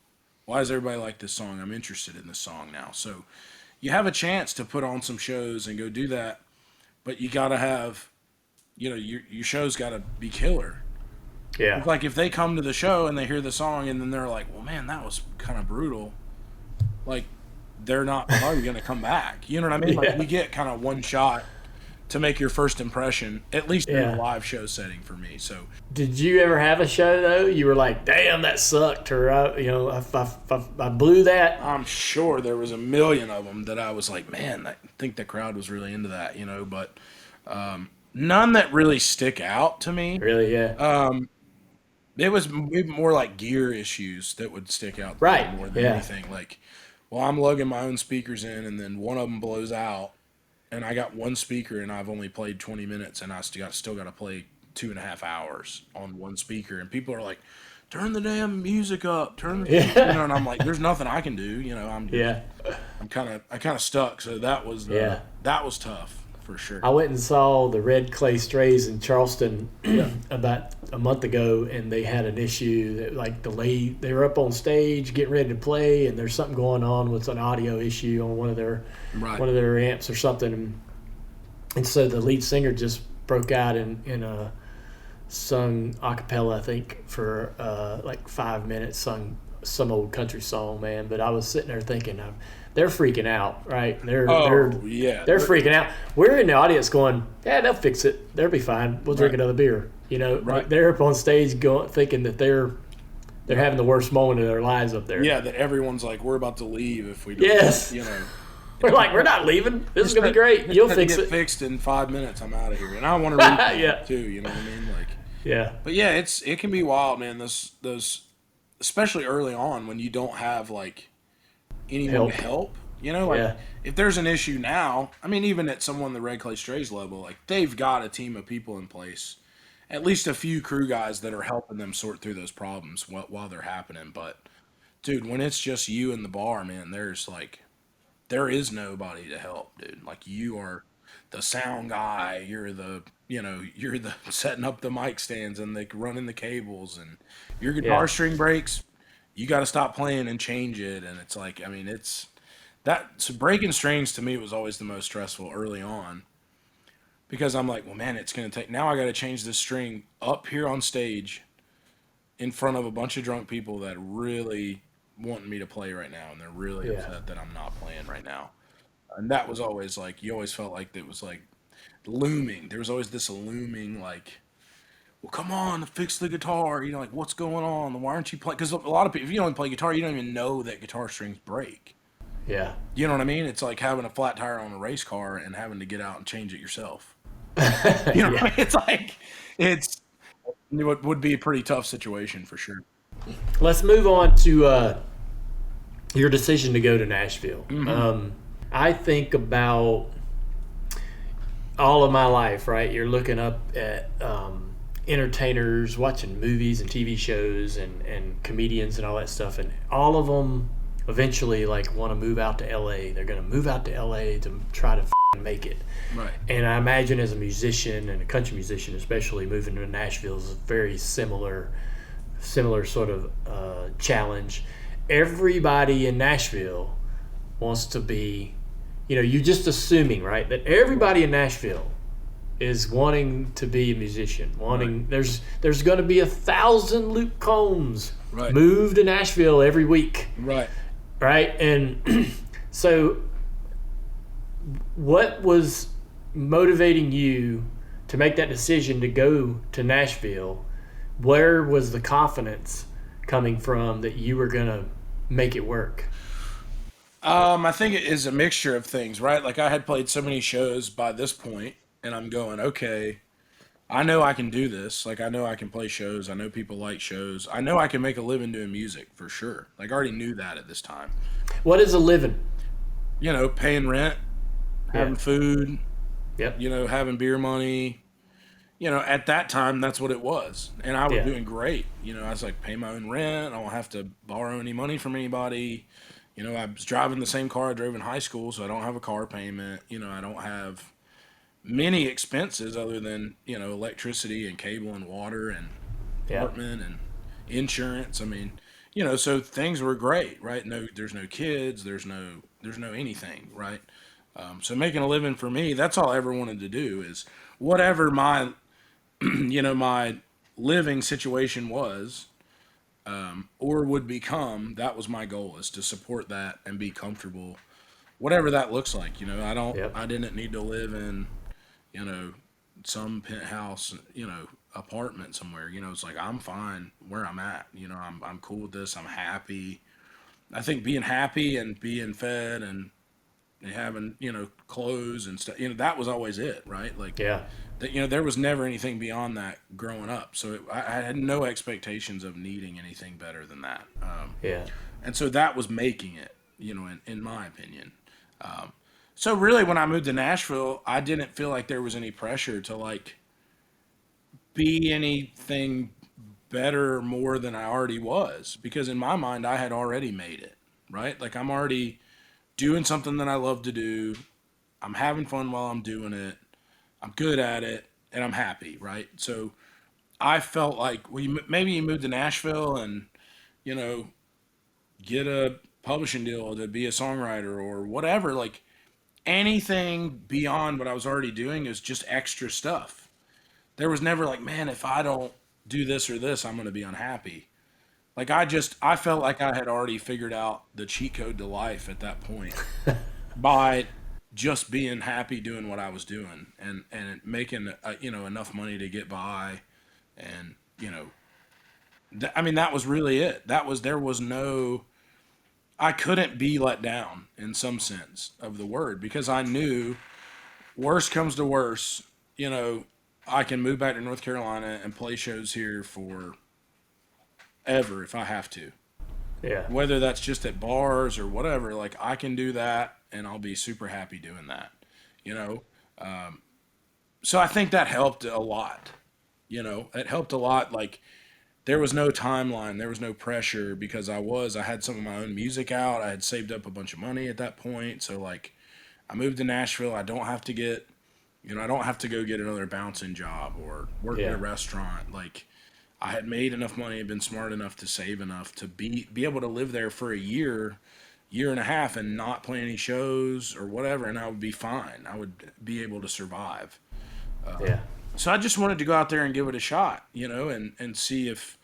Why does everybody like this song? I'm interested in this song now. So you have a chance to put on some shows and go do that, but you got to have, your show's got to be killer. Yeah. It's like if they come to the show and they hear the song and then they're like, well, man, that was kind of brutal. Like, they're not probably going to come back. You know what I mean? Yeah. Like, you get kind of one shot to make your first impression, at least in a live show setting for me. So, did you ever have a show though you were like, damn, that sucked, or I blew that? I'm sure there was a million of them that I was like, man, I think the crowd was really into that, but none that really stick out to me. Really? Yeah. It was more like gear issues that would stick out right. more than anything. Like, well, I'm lugging my own speakers in and then one of them blows out and I got one speaker and I've only played 20 minutes and I still got to play 2.5 hours on one speaker, and people are like, turn the damn music up, and I'm like, there's nothing I can do, I'm kind of stuck. So that was tough for sure. I went and saw the Red Clay Strays in Charleston about a month ago, and they had an issue that, like, they were up on stage getting ready to play, and there's something going on with an audio issue on one of their amps or something, and so the lead singer just broke out in sung a cappella, I think, for like 5 minutes, sung some old country song, man. But I was sitting there thinking, they're freaking out, right? They're freaking out. We're in the audience going, yeah, they'll fix it. They'll be fine. We'll drink another beer. Like, they're up on stage thinking that they're having the worst moment of their lives up there. Yeah, that everyone's like, we're about to leave if we don't. Yes. We're like, we're not leaving. This is gonna be great. You'll fix it. Fixed in 5 minutes. I'm out of here, and I want to read too. You know what I mean? Like, yeah. But yeah, it can be wild, man. Those especially early on when you don't have like anyone to help. You know, like Yeah. if there's an issue now, I mean, even at someone the Red Clay Strays level, like they've got a team of people in place, at least a few crew guys that are helping them sort through those problems while they're happening. But dude, when it's just you and the bar, man, there is nobody to help, dude. Like you are the sound guy, you're the setting up the mic stands and the running the cables, and your guitar Yeah. string breaks, you got to stop playing and change it. And it's like, I mean, it's that so breaking strings to me was always the most stressful early on because I'm like, well, man, it's gonna take now. I got to change this string up here on stage in front of a bunch of drunk people that really want me to play right now, and they're really Yeah. upset that I'm not playing right now. And that was always like you always felt like it was like looming. There was always this looming like, well, come on, fix the guitar. You know, like what's going on? Why aren't you playing? Because a lot of people, if you don't play guitar, you don't even know that guitar strings break. Yeah. You know what I mean? It's like having a flat tire on a race car and having to get out and change it yourself. You know what I Yeah. mean? It's like it would be a pretty tough situation for sure. Let's move on to your decision to go to Nashville. I think about all of my life, right? You're looking up at entertainers, watching movies and TV shows and comedians and all that stuff, and all of them eventually like want to move out to LA. They're going to move out to LA to try to make it. Right. And I imagine as a musician and a country musician, especially moving to Nashville is a very similar sort of challenge. Everybody in Nashville wants to be, you're just assuming, right, that everybody in Nashville is wanting to be a musician. Wanting Right. there's going to be 1,000 Luke Combs Right. move to Nashville every week, Right. right? And so, what was motivating you to make that decision to go to Nashville? Where was the confidence coming from that you were going to make it work? I think it is a mixture of things, right? Like I had played so many shows by this point, and I'm going, okay, I know I can do this. Like I know I can play shows. I know people like shows. I know I can make a living doing music for sure. Like I already knew that at this time. What is a living? Paying rent, having Yeah. food, Yep. having beer money. At that time, that's what it was. And I was Yeah. doing great. I was like, pay my own rent. I don't have to borrow any money from anybody. I was driving the same car I drove in high school, so I don't have a car payment. I don't have many expenses other than, electricity and cable and water and Yeah. apartment and insurance. I mean, so things were great, right? No, there's no kids, there's no anything, right? So making a living for me, that's all I ever wanted to do is whatever my, my living situation was, or would become, that was my goal is to support that and be comfortable, whatever that looks like. Yep. I didn't need to live in, you know, some penthouse, apartment somewhere. It's like I'm fine where I'm at. I'm cool with this. I'm happy. I think being happy and being fed and having, clothes and stuff, that was always it, right? Like Yeah. that, there was never anything beyond that growing up. So I had no expectations of needing anything better than that. Yeah. And so that was making it, in my opinion. So really, when I moved to Nashville, I didn't feel like there was any pressure to like be anything better or more than I already was, because in my mind, I had already made it, right? Like I'm already doing something that I love to do. I'm having fun while I'm doing it. I'm good at it, and I'm happy, right? So I felt like, well, maybe you move to Nashville and you know get a publishing deal to be a songwriter or whatever. Like anything beyond what I was already doing is just extra stuff. There was never like, man, if I don't do this or this, I'm going to be unhappy. Like I felt like I had already figured out the cheat code to life at that point by just being happy doing what I was doing and making enough money to get by, and I mean that was really it. There was no, I couldn't be let down in some sense of the word, because I knew worst comes to worst, I can move back to North Carolina and play shows here for ever if I have to. Yeah. Whether that's just at bars or whatever, like I can do that and I'll be super happy doing that, you know? So I think that helped a lot, it helped a lot. Like there was no timeline, there was no pressure because I had some of my own music out. I had saved up a bunch of money at that point. So like I moved to Nashville. I don't have to get, I don't have to go get another bouncing job or work in a restaurant. Like I had made enough money, had been smart enough to save enough to be able to live there for a year and a half and not play any shows or whatever, and I would be fine. I would be able to survive. Yeah. So I just wanted to go out there and give it a shot, and see if,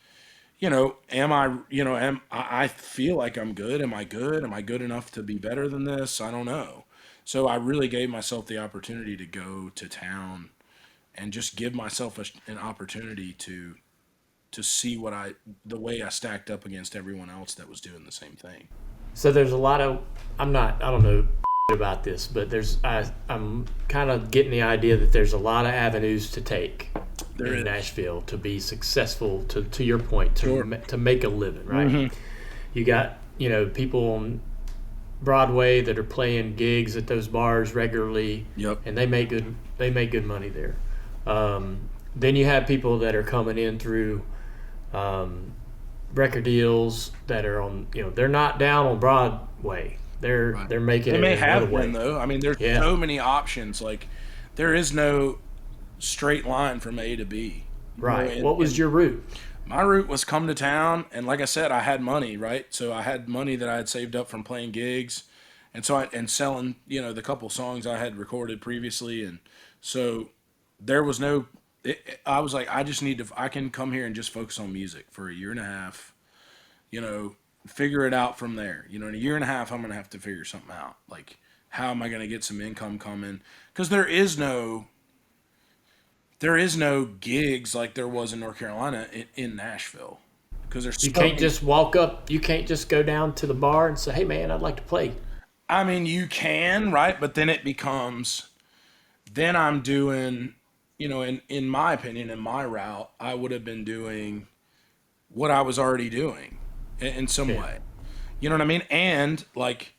I feel like I'm good. Am I good? Am I good enough to be better than this? I don't know. So I really gave myself the opportunity to go to town and just give myself an opportunity to see the way I stacked up against everyone else that was doing the same thing. So there's a lot of, I don't know about this, but I'm kind of getting the idea that there's a lot of avenues to take in Nashville to be successful, to your point, to make a living, right? Mm-hmm. You got, people on Broadway that are playing gigs at those bars regularly, and they make good money there. Then you have people that are coming in through record deals that are on, they're not down on Broadway. They're making they it may in have another way. One though. I mean, there's so many options. Like there is no straight line from A to B. Right. What was your route? My route was come to town, and like I said, I had money, right? So I had money that I had saved up from playing gigs, and selling, the couple songs I had recorded previously, and so there was no. I was like, I can come here and just focus on music for a year and a half, figure it out from there. In a year and a half, I'm going to have to figure something out. Like, how am I going to get some income coming? Because there is no gigs like there was in North Carolina in Nashville. Because you can't just walk up, you can't just go down to the bar and say, hey man, I'd like to play. I mean, you can, right? But then it becomes, then I'm doing, in my opinion, in my route, I would have been doing what I was already doing in some way. You know what I mean? And like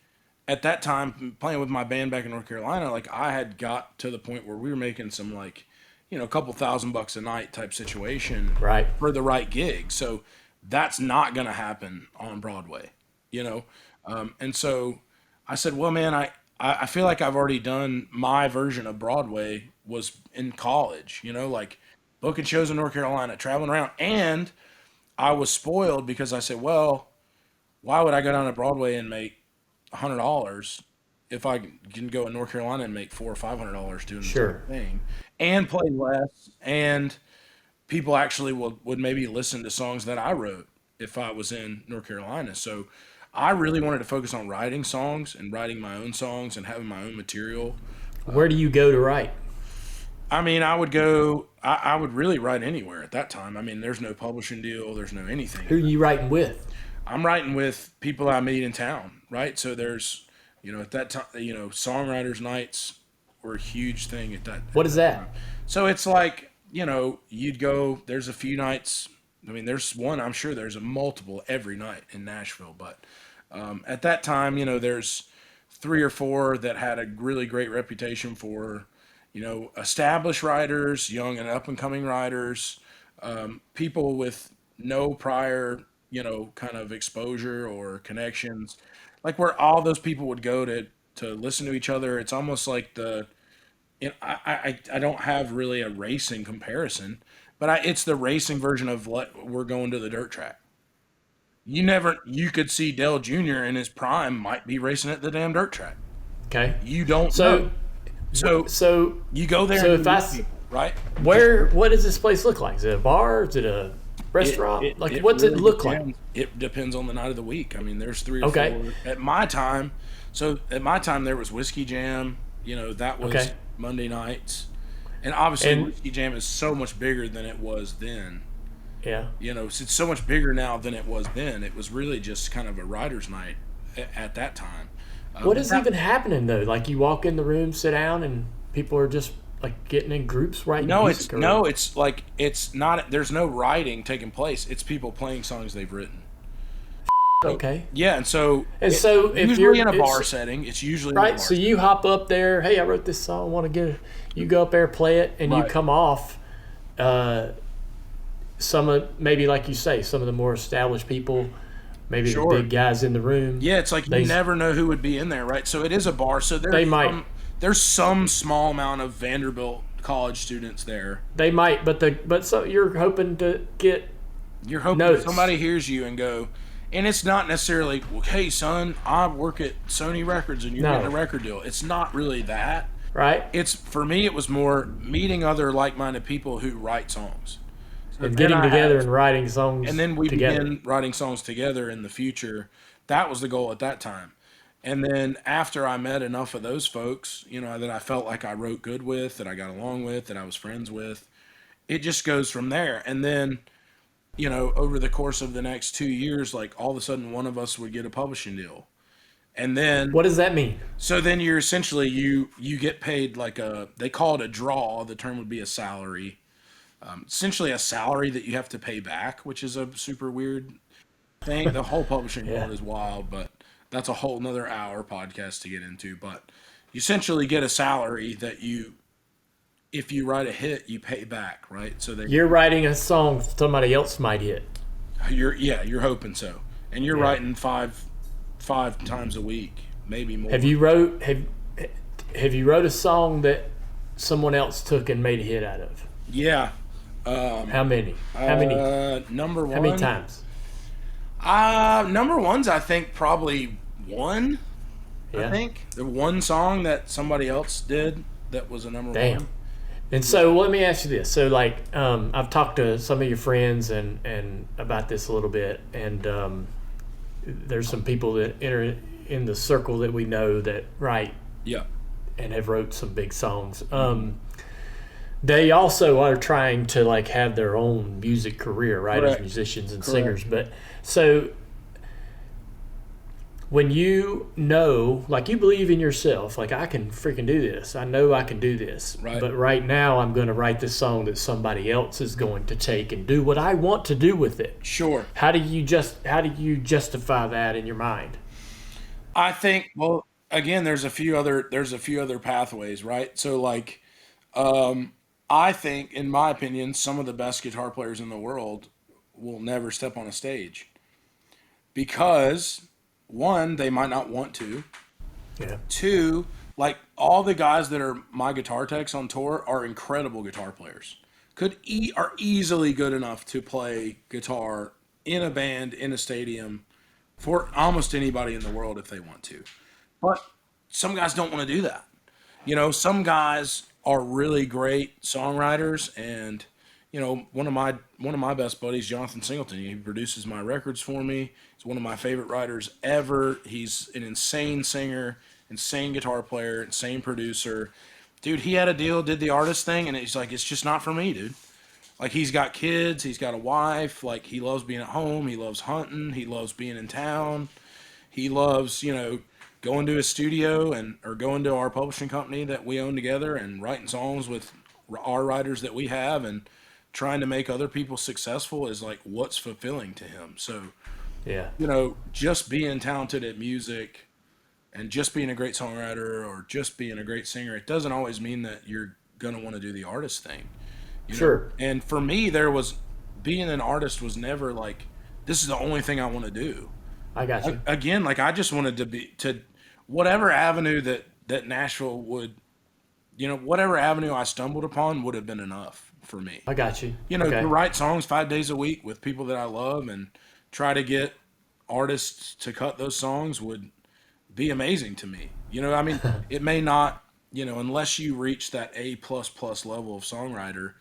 at that time, playing with my band back in North Carolina, like I had got to the point where we were making some like, a couple $1,000 a night type situation for the right gig. So that's not going to happen on Broadway, and so I said, well, man, I feel like I've already done my version of Broadway was in college, like booking shows in North Carolina, traveling around. And I was spoiled because I said, well, why would I go down to Broadway and make $100 if I can go in North Carolina and make $400 or $500 doing the same thing and play less, and people actually would maybe listen to songs that I wrote if I was in North Carolina. So I really wanted to focus on writing songs and writing my own songs and having my own material. Where do you go to write? I mean, I would really write anywhere at that time. I mean, there's no publishing deal. There's no anything. Who are you writing with? I'm writing with people I meet in town, right? So there's, at that time, songwriters nights were a huge thing at that. What is that? So it's like, you'd go, there's a few nights. I mean, there's one, I'm sure there's a multiple every night in Nashville. But at that time, there's 3 or 4 that had a really great reputation for, established writers, young and up and coming writers, people with no prior, kind of exposure or connections, like where all those people would go to listen to each other. It's almost like I don't have really a racing comparison, but it's the racing version of what we're going to the dirt track. You could see Dell Jr. in his prime might be racing at the damn dirt track. Okay. You don't know. So you go there. So right? What does this place look like? Is it a bar? Is it a restaurant? What's it look like? It depends on the night of the week. I mean, there's 3 or 4. At my time, there was Whiskey Jam. That was Monday nights. And obviously, Whiskey Jam is so much bigger than it was then. Yeah. It's so much bigger now than it was then. It was really just kind of a writer's night at that time. What is even happening, though? Like, you walk in the room, sit down, and people are just, like, getting in groups writing music? It's not, there's no writing taking place. It's people playing songs they've written. Okay. Yeah, and so And so if usually you're in a bar setting, it's usually in a right, bar so you hop up there. Hey, I wrote this song. Want to get it? You go up there, play it, and you Right. come off. Some of maybe like you say, some of the more established people, maybe the Sure. big guys in the room. Yeah, it's like you never know who would be in there, right? So it is a bar. So They might. there's some small amount of Vanderbilt college students there. They might, but so you're hoping to get. You're hoping Notes. somebody hears you and go, and it's not necessarily, well, hey son, I work at Sony Records and you're No. getting a record deal. It's not really that. Right. It's for me, it was more meeting other like-minded people who write songs. So And then getting I together had- and writing songs. and then we together. began writing songs together in the future. That was the goal at that time. And then after I met enough of those folks, that I felt like I wrote good with, that I got along with, that I was friends with, it just goes from there. And then, over the course of the next 2 years, like all of a sudden one of us would get a publishing deal. And then What does that mean? so then you're essentially you get paid like they call it a draw. The term would be a salary. Essentially a salary that you have to pay back, which is a super weird thing. The whole publishing Yeah. world is wild, but that's a whole nother hour podcast to get into. But you essentially get a salary that if you write a hit, you pay back, right? So that You're writing a song somebody else might hit. you're hoping so, and you're Yeah. writing five times a week, maybe more. Have you wrote a song that someone else took and made a hit out of? Yeah. How many? How many? Number one. How many times? Number one's I think probably one. Yeah. I think the one song that somebody else did that was a number Damn. one. And so let me ask you this. So like, I've talked to some of your friends and about this a little bit, and there's some people that enter in the circle that we know that write Yeah. and have wrote some big songs. They also are trying to like have their own music career, right, Correct. as musicians and Correct. singers. But so when you know, like you believe in yourself, like I can freaking do this. I know I can do this. Right. But right now I'm going to write this song that somebody else is going to take and do what I want to do with it. Sure. How do you justify that in your mind? I think well again there's a few other pathways, right? So like I think in my opinion some of the best guitar players in the world will never step on a stage because one, they might not want to. Yeah. Two, like all the guys that are my guitar techs on tour are incredible guitar players. Are easily good enough to play guitar in a band in a stadium for almost anybody in the world if they want to. But some guys don't want to do that. Some guys are really great songwriters, and one of my best buddies, Jonathan Singleton, he produces my records for me. He's one of my favorite writers ever. He's an insane singer, insane guitar player, insane producer. Dude, he had a deal, did the artist thing, and it's like, it's just not for me, dude. Like, he's got kids, he's got a wife, like, he loves being at home, he loves hunting, he loves being in town, he loves, going to his studio or going to our publishing company that we own together and writing songs with our writers that we have and trying to make other people successful is like what's fulfilling to him. So, Yeah. just being talented at music and just being a great songwriter or just being a great singer, it doesn't always mean that you're going to want to do the artist thing. Sure. And for me, being an artist was never like, this is the only thing I want to do. I got you. Again, like I just wanted to whatever avenue that Nashville would, whatever avenue I stumbled upon would have been enough for me. I got you. To write songs 5 days a week with people that I love and try to get artists to cut those songs would be amazing to me. It may not, unless you reach that A++ level of songwriter,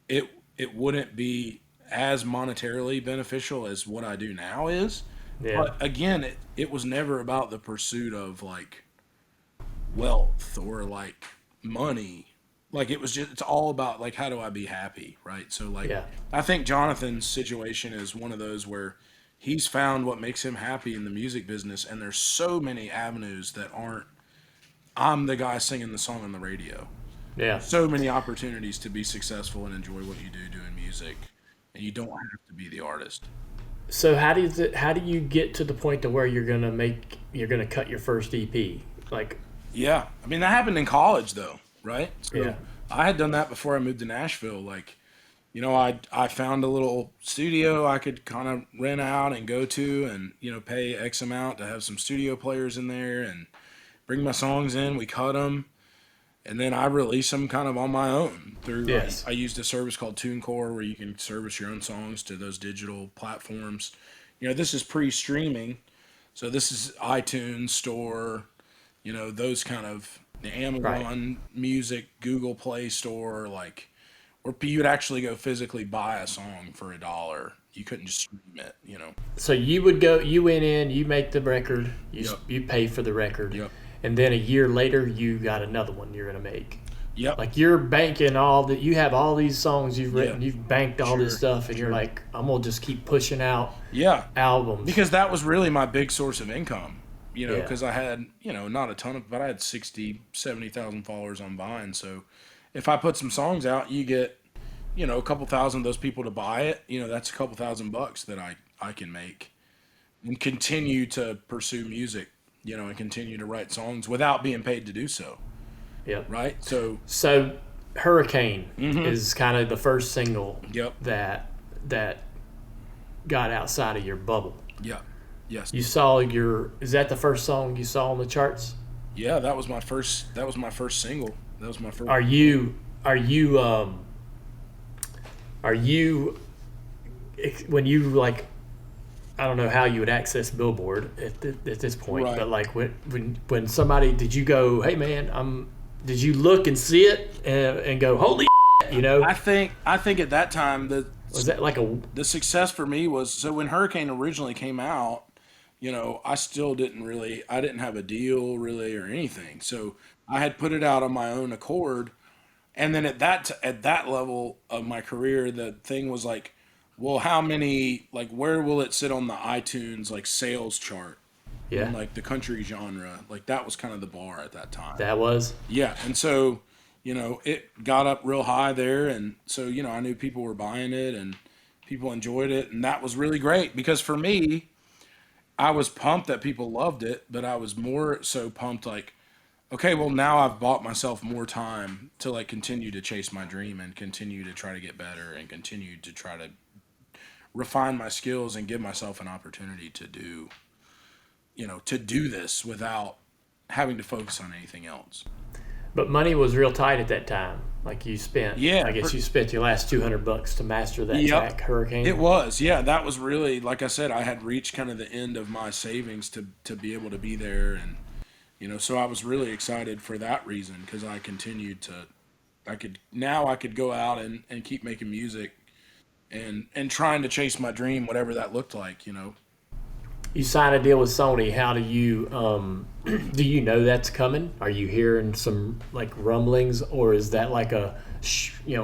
it wouldn't be as monetarily beneficial as what I do now is. Yeah. But again, it was never about the pursuit of like wealth or like money. Like it's all about like, how do I be happy? Right. So like, Yeah. I think Jonathan's situation is one of those where he's found what makes him happy in the music business. And there's so many avenues that aren't, I'm the guy singing the song on the radio. Yeah. So many opportunities to be successful and enjoy what you do doing music. And you don't have to be the artist. So how do you get to the point to where you're gonna cut your first EP? Like, Yeah, I mean that happened in college though, right? So yeah, I had done that before I moved to Nashville. Like, I found a little studio I could kind of rent out and go to, and pay X amount to have some studio players in there and bring my songs in. We cut them, and then I release them kind of on my own through. yes, I used a service called TuneCore where you can service your own songs to those digital platforms. This is pre-streaming, so this is iTunes Store. Those kind of the right. Amazon Music, Google Play Store, like where you'd actually go physically buy a song for $1. You couldn't just stream it. So you went in, you make the record, Yep. you pay for the record, Yep. and then a year later you got another one you're gonna make. Yep. Like you're banking all that, you have all these songs you've written, Yeah. you've banked all this Sure. stuff, and you're Sure. like, I'm gonna just keep pushing out Yeah. albums. Because that was really my big source of income. Yeah. Because I had, not a ton of, but I had 60, 70,000 followers on Vine. So if I put some songs out, you get, a couple thousand of those people to buy it. That's a couple $1,000 that I can make and continue to pursue music, and continue to write songs without being paid to do so. Yep. Right. So, So Hurricane Mhm. is kind of the first single yep. that got outside of your bubble. Yeah. Yes. You saw is that the first song you saw on the charts? Yeah. That was my first single. That was my first. Are you when you like, I don't know how you would access Billboard at this point, Right. but like when somebody, did you go, hey man, did you look and see it and go, holy I think at that time was that like the success for me was, so when Hurricane originally came out, I still I didn't have a deal really or anything. So I had put it out on my own accord. And then at that level of my career, the thing was like, well, where will it sit on the iTunes like sales chart yeah, in like the country genre? Like that was kind of the bar at that time. that was, Yeah, and so it got up real high there, and so I knew people were buying it and people enjoyed it, and that was really great because for me, I was pumped that people loved it, but I was more so pumped like, okay, well now I've bought myself more time to like continue to chase my dream and continue to try to get better and continue to try to refine my skills and give myself an opportunity to do this without having to focus on anything else. but money was real tight at that time. Like you spent, Yeah, I guess you spent your last $200 to master that Yep. track, Hurricane. It was, yeah. That was really, like I said, I had reached kind of the end of my savings to be able to be there, and so I was really excited for that reason because I continued to, I could go out and keep making music and trying to chase my dream, whatever that looked like. You sign a deal with Sony. How do you do you know that's coming? Are you hearing some like rumblings, or is that like a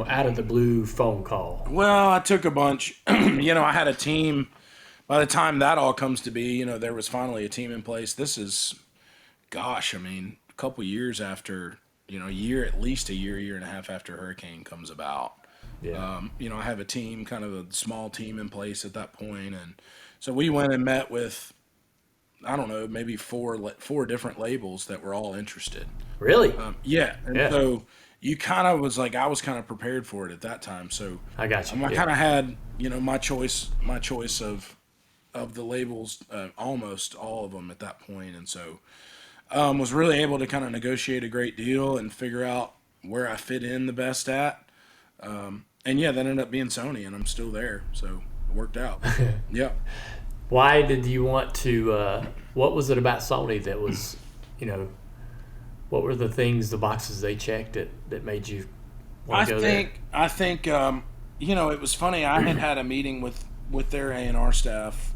out of the blue phone call? Well, I took a bunch. I had a team. By the time that all comes to be, there was finally a team in place. This is, gosh, I mean, a couple years after, at least a year and a half after Hurricane comes about. Yeah. I have a team, kind of a small team in place at that point, and so we went and met with, I don't know, maybe four different labels that were all interested. Really? Yeah, and Yeah. so you kind of was like, I was kind of prepared for it at that time. So I got you. I Yeah. kind of had, my choice of the labels, almost all of them at that point, and so was really able to kind of negotiate a great deal and figure out where I fit in the best at. And yeah, that ended up being Sony, and I'm still there, so it worked out. Yeah. Why did you want to? What was it about Sony that was, what were the things, the boxes they checked that made you want to go there? I think it was funny. I had a meeting with their A&R staff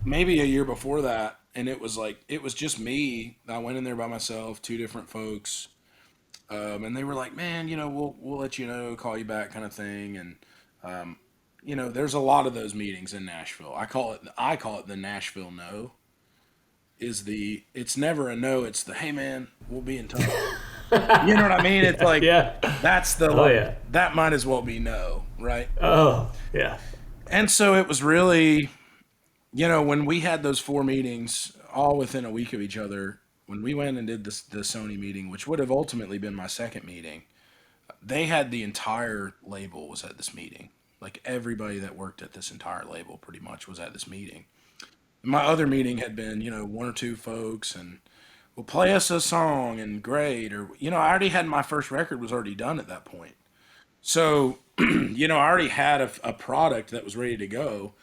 maybe a year before that, and it was just me. I went in there by myself, two different folks, and they were like, "Man, we'll let you know, call you back," kind of thing. And there's a lot of those meetings in Nashville. I call it the Nashville no. It's never a no. It's the, hey man, we'll be in touch. You know what I mean? It's like, Yeah. that's the, Yeah. that might as well be no, right? Oh, yeah. And so it was really, When we had those 4 meetings all within a week of each other, when we went and did the Sony meeting, which would have ultimately been my second meeting, they had the entire label was at this meeting. Like everybody that worked at this entire label pretty much was at this meeting. My other meeting had been, one or two folks and well, play us a song and great. Or, I already had my first record was already done at that point. So, I already had a product that was ready to go.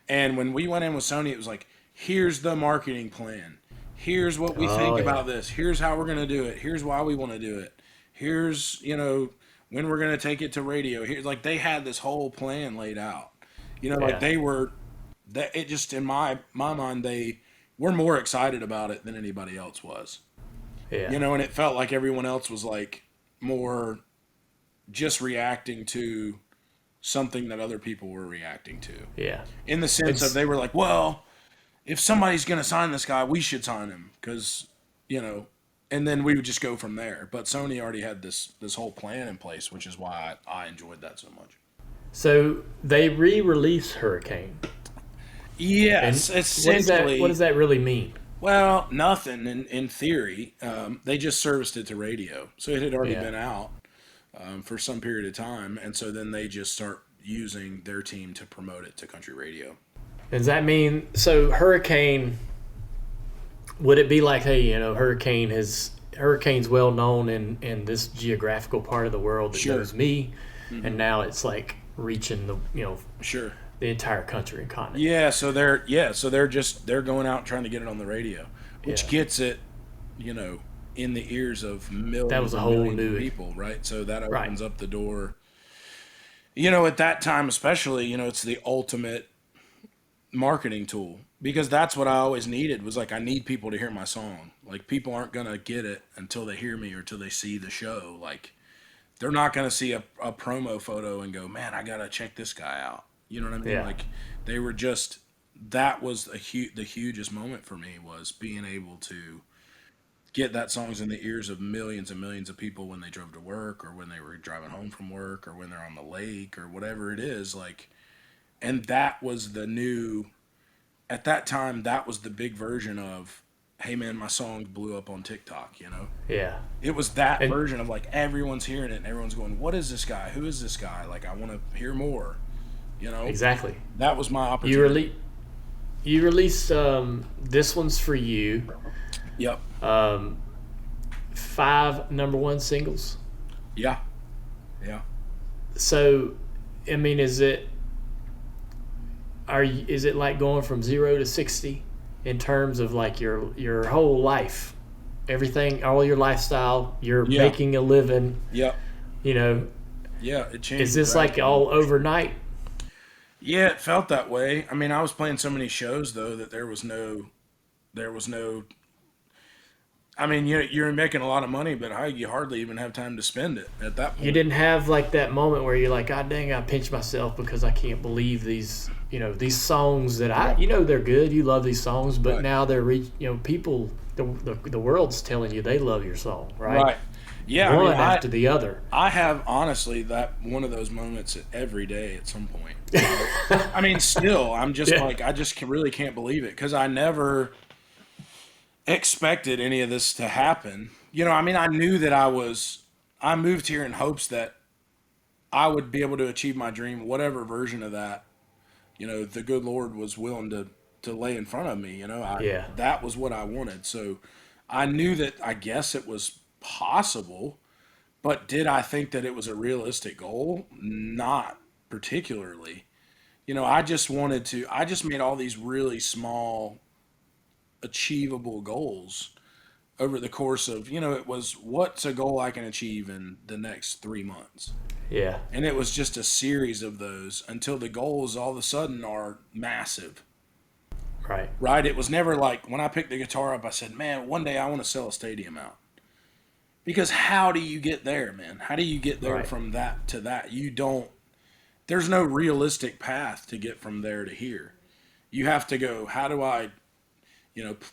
And when we went in with Sony, it was like, here's the marketing plan. Here's what we Oh think yeah, about this. Here's how we're going to do it. Here's why we want to do it. Here's, when we're going to take it to radio. Here's like they had this whole plan laid out. Like yeah, they were that it just in my mind they were more excited about it than anybody else was. yeah. And it felt like everyone else was like more just reacting to something that other people were reacting to. Yeah. In the sense of It's they were like, well, if somebody's going to sign this guy, we should sign him because, and then we would just go from there. But Sony already had this whole plan in place, which is why I enjoyed that so much. so they re-release Hurricane, and Yes, what essentially. does that really mean? Well, nothing in theory. They just serviced it to radio, so it had already Yeah. been out for some period of time, and so then they just start using their team to promote it to country radio. Does that mean so Hurricane? Would it be like, hey, Hurricane's well known in this geographical part of the world that Sure. knows me, Hmm. and now it's like reaching Sure. the entire country and continent. So they're going out trying to get it on the radio, which Yeah, gets it, in the ears of that millions was a and whole millions of new people, right? So that right. opens up the door. At that time especially, it's the ultimate marketing tool because that's what I always needed was like I need people to hear my song. Like people aren't gonna get it until they hear me or until they see the show. Like they're not gonna see a promo photo and go, man, I gotta check this guy out. You know what I mean? Yeah, Like they were just that was the hugest moment for me was being able to get that songs in the ears of millions and millions of people when they drove to work or when they were driving home from work or when they're on the lake or whatever it is like and that was the new at that time that was the big version of hey man my song blew up on TikTok. yeah, It was that and version of like everyone's hearing it and everyone's going what is this guy, who is this guy, like I want to hear more. exactly. That was my You opportunity. release you released this one's for you. Yep. Um, 5 number one singles. Yeah. Yeah. So, I mean, is it like going from 0 to 60 in terms of like your whole life, everything, all your lifestyle, you're Yeah. making a living, Yep. you know, Yeah, it is changed this like drastically. all overnight? Yeah, it felt that way. I mean, I was playing so many shows though that there was no. I mean, you're making a lot of money, but you hardly even have time to spend it at that You point. didn't have like that moment where you're like, God dang, I pinch myself because I can't believe these songs that Yeah. they're good. You love these songs, but Right. now people, the world's telling you they love your song, right? Right. Yeah. I mean, One I after the other. I have honestly that one of those moments every day at some point. I mean, still, I'm just Yeah. like I just really can't believe it because I never expected any of this to happen. I mean, I knew that I moved here in hopes that I would be able to achieve my dream, whatever version of that, the good Lord was willing to lay in front of me. Yeah. That was what I wanted. So I knew that I guess it was possible, but did I think that it was a realistic goal? Not particularly. I just made all these really small achievable goals over the course of, it was what's a goal I can achieve in the next 3 months. Yeah. And it was just a series of those until the goals all of a sudden are massive, Right. right? It was never like when I picked the guitar up, I said, man, one day I want to sell a stadium out. Because how do you get there, man? How do you get there Right. from that to that? There's no realistic path to get from there to here. You have to go, how do I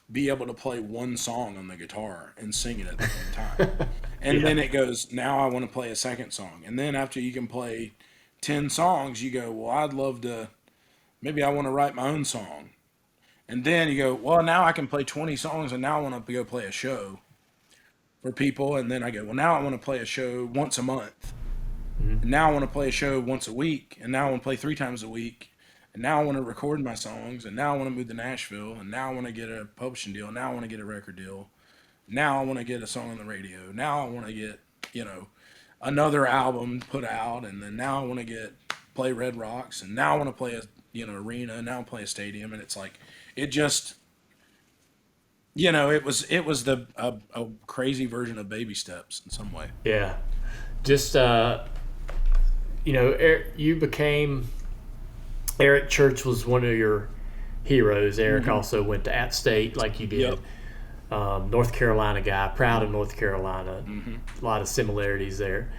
be able to play one song on the guitar and sing it at the same time. And Yeah. then it goes, now I want to play a second song. And then after you can play 10 songs, you go, well, maybe I want to write my own song. And then you go, well, now I can play 20 songs, and now I want to go play a show for people. And then I go, well, now I want to play a show once a month. And now I want to play a show once a week. And now I want to play 3 times a week. And now I want to record my songs. And now I want to move to Nashville. And now I want to get a publishing deal. Now I want to get a record deal. Now I want to get a song on the radio. Now I want to get, another album put out. And then now I want to play Red Rocks. And now I want to play a, arena. And now I play a stadium. And it's like, it just, it was a crazy version of baby steps in some way. Yeah. Just, you became, Eric Church was one of your heroes. Eric also went to App State like you did. Yep. North Carolina guy, proud of North Carolina. A lot of similarities there.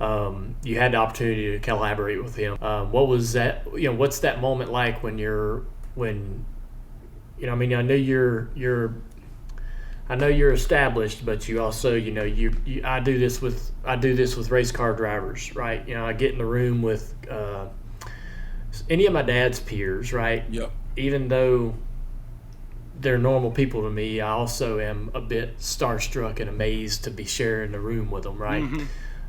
You had the opportunity to collaborate with him. What was that? What's that moment like when I know you're established, but you also, I do this with race car drivers, right? I get in the room with any of my dad's peers, right? Yep. Even though they're normal people to me, I also am a bit starstruck and amazed to be sharing the room with them, right?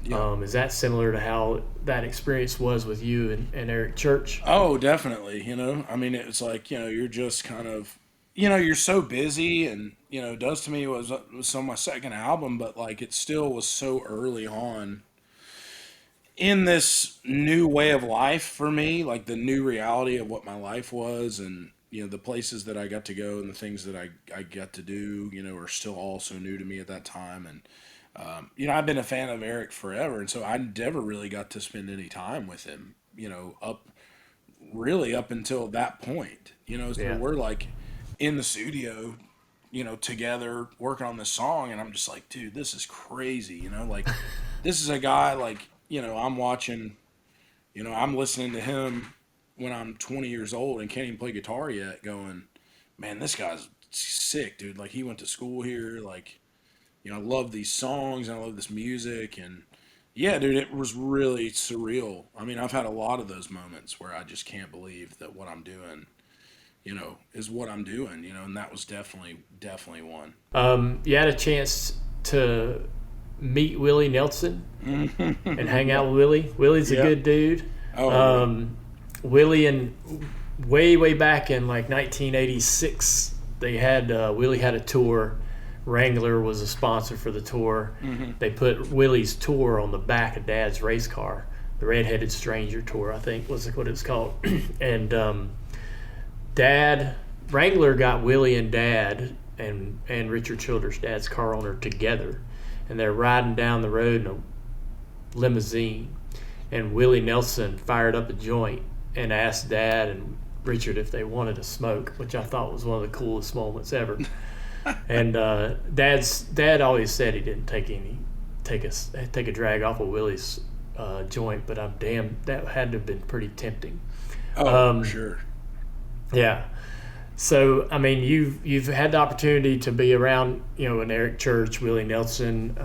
Yep. Is that similar to how that experience was with you and Eric Church? Oh, definitely. It's like, you're just kind of, you're so busy, and, Does to Me was on my second album, but like it still was so early on in this new way of life for me, like the new reality of what my life was, and, the places that I got to go and the things that I got to do, are still all so new to me at that time. And, I've been a fan of Eric forever, and so I never really got to spend any time with him, up until that point, so we're like in the studio, together working on this song, and I'm just like, dude, this is crazy, like this is a guy like, I'm watching, I'm listening to him when I'm 20 years old and can't even play guitar yet, going, man, this guy's sick, dude. Like, he went to school here, like, I love these songs, and I love this music, and yeah, dude, it was really surreal. I've had a lot of those moments where I just can't believe that what I'm doing, is what I'm doing, and that was definitely one. You had a chance to meet Willie Nelson and hang out with Willie. Willie's a good dude. Willie, and way back in like 1986, they had Willie had a tour. Wrangler was a sponsor for the tour. They put Willie's tour on the back of Dad's race car, the Redheaded Stranger tour, I think was what it was called. And Wrangler got Willie and Dad and Richard Childress, Dad's car owner, together, and they're riding down the road in a limousine, and Willie Nelson fired up a joint and asked Dad and Richard if they wanted to smoke, which I thought was one of the coolest moments ever. And Dad always said he didn't take a drag off of Willie's joint, but I'm damn, that had to have been pretty tempting. For sure. Yeah. So you've had the opportunity to be around an Eric Church, Willie Nelson,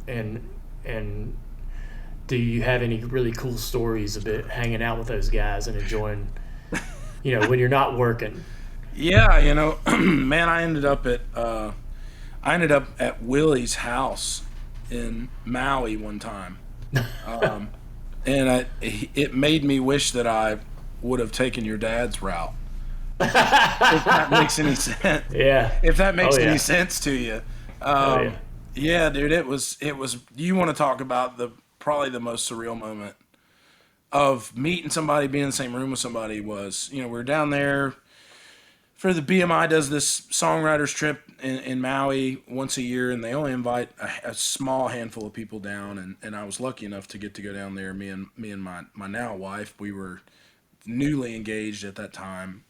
and do you have any really cool stories about hanging out with those guys and enjoying, when you're not working? Yeah, man, I ended up at Willie's house in Maui one time, and it made me wish that I would have taken your dad's route. If that makes any sense. Yeah. If that makes any sense to you. Yeah, dude, it was. You want to talk about probably the most surreal moment of meeting somebody, being in the same room with somebody was, we were down there for the BMI does this songwriters trip in Maui once a year, and they only invite a small handful of people down, and I was lucky enough to get to go down there. Me and my now wife, we were newly engaged at that time.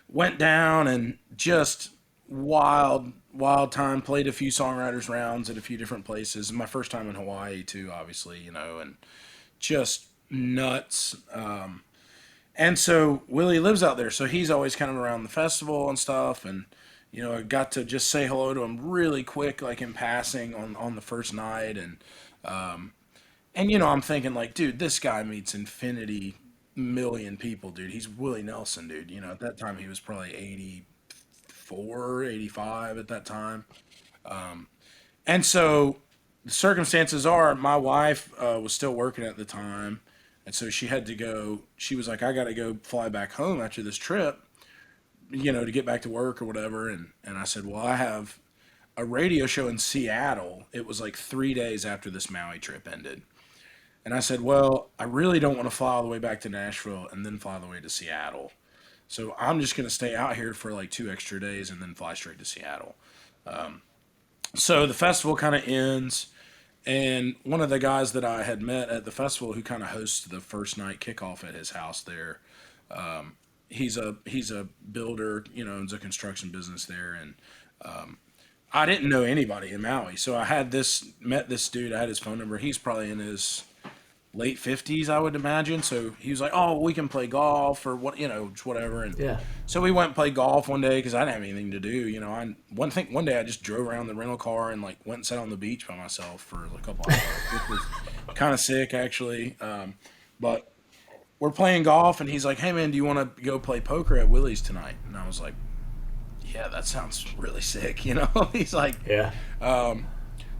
Went down and just wild time. Played a few songwriters rounds at a few different places. My first time in Hawaii too, obviously, and just nuts. And so Willie lives out there, so he's always kind of around the festival and stuff. And I got to just say hello to him really quick, like in passing on the first night. And I'm thinking like, dude, this guy meets infinity million people, dude. He's Willie Nelson, dude. You know, at that time he was probably 84, 85 at that time. And so the circumstances are my wife was still working at the time. And so she had to go. She was like, I got to go fly back home after this trip, you know, to get back to work or whatever. And I said, well, I have a radio show in Seattle. It was like 3 days after this Maui trip ended. And I said, well, I really don't want to fly all the way back to Nashville and then fly all the way to Seattle. So I'm just going to stay out here for like 2 extra days and then fly straight to Seattle. So the festival kind of ends. And one of the guys that I had met at the festival who kind of hosts the first night kickoff at his house there, he's a builder, you know, owns a construction business there. And I didn't know anybody in Maui. So I met this dude. I had his phone number. He's probably in his late 50s, I would imagine. So he was like, oh, we can play golf or what, you know, just whatever. And Yeah. so we went and played golf one day because I didn't have anything to do. You know, one day I just drove around the rental car and like went and sat on the beach by myself for a couple hours, which was kind of sick actually. But we're playing golf and he's like, hey man, do you want to go play poker at Willie's tonight? And I was like, yeah, that sounds really sick. You know, he's like, Yeah.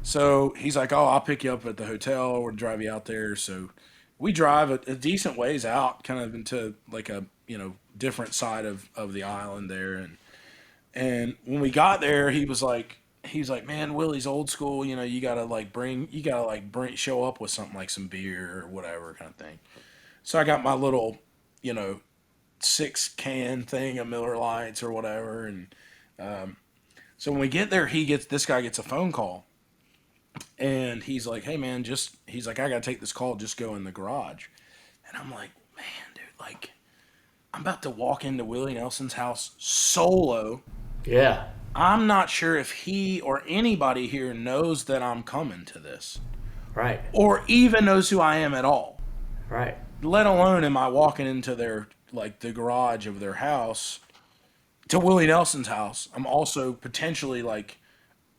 So he's like, oh, I'll pick you up at the hotel or drive you out there. So we drive a decent ways out, kind of into like a, you know, different side of the island there. And when we got there, he was like, man, Willie's old school. You know, you gotta show up with something like some beer or whatever kind of thing. So I got my little, you know, 6-can thing of Miller Lights or whatever. And so when we get there, this guy gets a phone call. And he's like, hey man, he's like, I gotta take this call, just go in the garage. And I'm like, man, dude, like, I'm about to walk into Willie Nelson's house solo. Yeah. I'm not sure if he or anybody here knows that I'm coming to this. Right. Or even knows who I am at all. Right. Let alone am I walking into their, like, the garage of their house to Willie Nelson's house. I'm also potentially, like,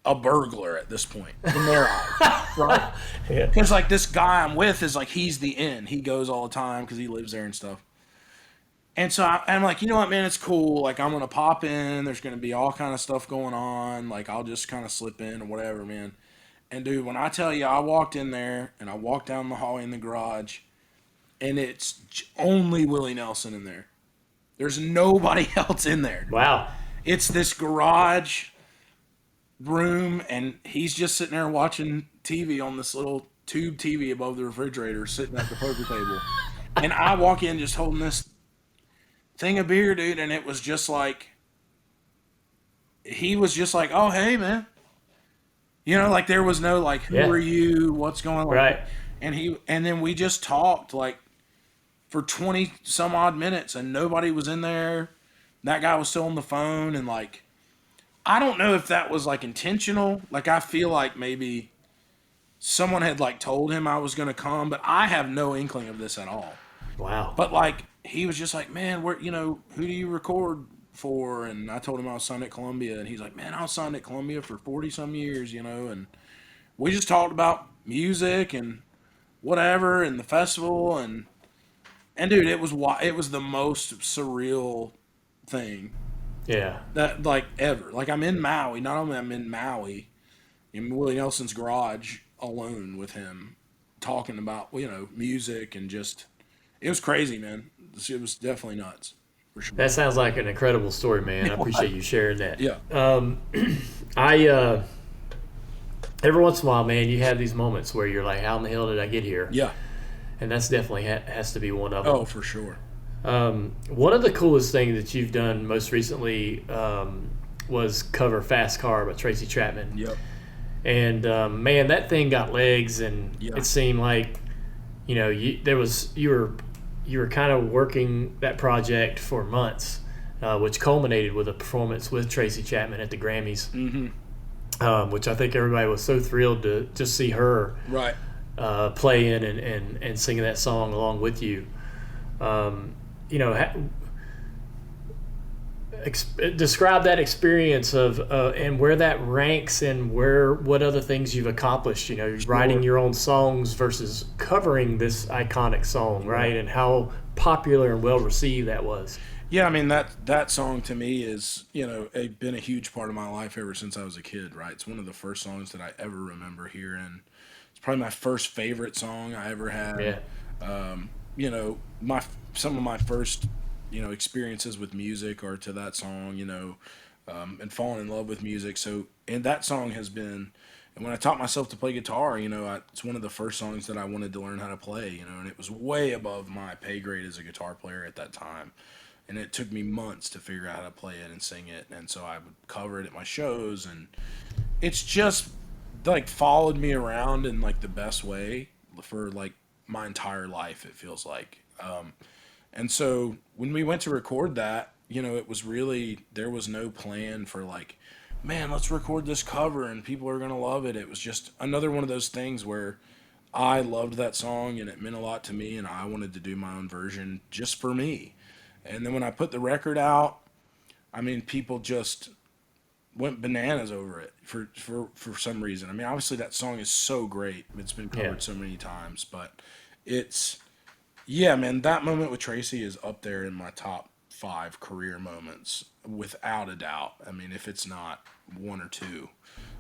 a burglar at this point in their eyes, right? Yeah. Because like this guy I'm with is like he's the inn. He goes all the time because he lives there and stuff. And so I'm like, you know what, man, it's cool. Like I'm gonna pop in. There's gonna be all kind of stuff going on. Like I'll just kind of slip in or whatever, man. And dude, when I tell you, I walked in there and I walked down the hallway in the garage, and it's only Willie Nelson in there. There's nobody else in there. Wow. It's this garage room and he's just sitting there watching TV on this little tube TV above the refrigerator sitting at the poker table. And I walk in just holding this thing of beer, dude, and it was just like he was just like, oh hey man. You know, like there was no like who are you? What's going on? Right. And then we just talked like for 20 some odd minutes and nobody was in there. That guy was still on the phone and like I don't know if that was like intentional. Like I feel like maybe someone had like told him I was going to come, but I have no inkling of this at all. Wow. But like he was just like, man, where, you know, who do you record for? And I told him I was signed at Columbia, and he's like, man, I was signed at Columbia for 40 some years, you know. And we just talked about music and whatever and the festival and dude, it was the most surreal thing. Yeah. That like ever. Like I'm in Maui. Not only I'm in Maui, in Willie Nelson's garage alone with him, talking about, you know, music and just it was crazy, man. It was definitely nuts. For sure. That sounds like an incredible story, man. I appreciate you sharing that. Yeah. I every once in a while, man, you have these moments where you're like, how in the hell did I get here? Yeah. And that's definitely has to be one of them. Oh, for sure. One of the coolest things that you've done most recently was cover Fast Car by Tracy Chapman. Yep. And man, that thing got legs, and it seemed like, you know, you were kind of working that project for months, which culminated with a performance with Tracy Chapman at the Grammys, which I think everybody was so thrilled to just see her Right. Playing and singing that song along with you. You know, describe that experience of and where that ranks and what other things you've accomplished. Writing your own songs versus covering this iconic song, right? And how popular and well received that was. Yeah, I mean that song to me is been a huge part of my life ever since I was a kid. Right, it's one of the first songs that I ever remember hearing. It's probably my first favorite song I ever had. Yeah. Some of my first experiences with music are to that song. And falling in love with music. So, and that song has been. And when I taught myself to play guitar, it's one of the first songs that I wanted to learn how to play. And it was way above my pay grade as a guitar player at that time. And it took me months to figure out how to play it and sing it. And so I would cover it at my shows. And it's just like followed me around in like the best way for like my entire life, it feels like. And so when we went to record that, it was really, there was no plan for like, man, let's record this cover and people are going to love it. It was just another one of those things where I loved that song and it meant a lot to me and I wanted to do my own version just for me. And then when I put the record out, I mean, people just went bananas over it for some reason. I mean, obviously that song is so great. It's been covered so many times, but man, that moment with Tracy is up there in my top 5 career moments without a doubt. I mean, if it's not 1 or 2,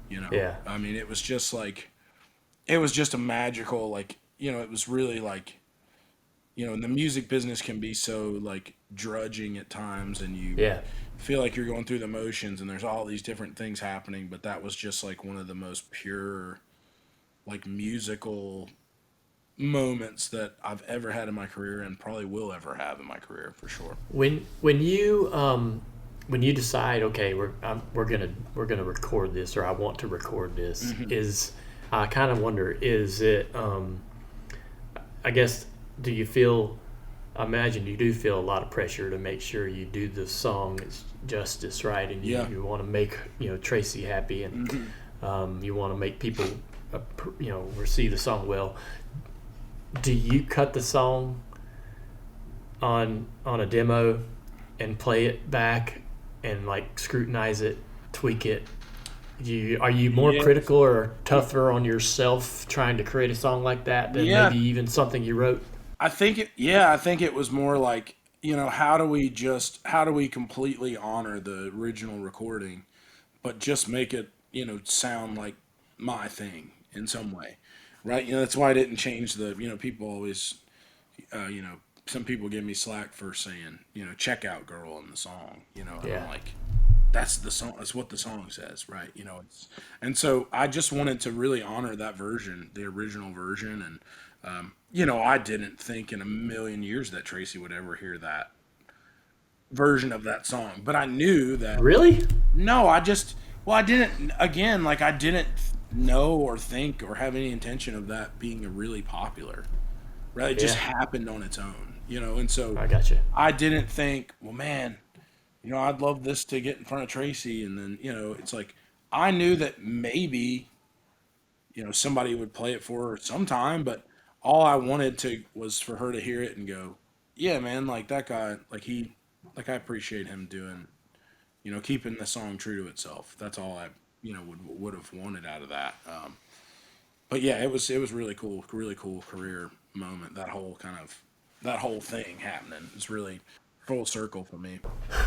Yeah. I mean, it was just a magical, like, it was really like, the music business can be so like drudging at times and you feel like you're going through the motions and there's all these different things happening, but that was just like one of the most pure, like musical moments that I've ever had in my career and probably will ever have in my career for sure. When you decide, okay, we're gonna record this, or I want to record this, I kind of wonder, is it I guess, do you feel, I imagine you do feel a lot of pressure to make sure you do the song justice, right? And you want to make Tracy happy, and you want to make people receive the song well. Do you cut the song on a demo and play it back and like scrutinize it, tweak it? Are you more critical or tougher on yourself trying to create a song like that than maybe even something you wrote? I think it was more like, how do we completely honor the original recording, but just make it, sound like my thing in some way, right? That's why I didn't change the, people always, some people give me slack for saying, check out girl in the song, and I'm like, that's the song, that's what the song says, right? And so I just wanted to really honor that version, the original version. And, I didn't think in a million years that Tracy would ever hear that version of that song, but I knew that. Really? No, I didn't know or think or have any intention of that being a really popular, right? It just happened on its own, and so I got you. I didn't think, well, man, I'd love this to get in front of Tracy. And then, it's like, I knew that maybe, somebody would play it for her sometime, but all I wanted was for her to hear it and go, yeah, man, like that guy, I appreciate him doing, keeping the song true to itself. That's all I, would have wanted out of that. But yeah, it was really cool career moment. That whole thing happening. It's really full circle for me.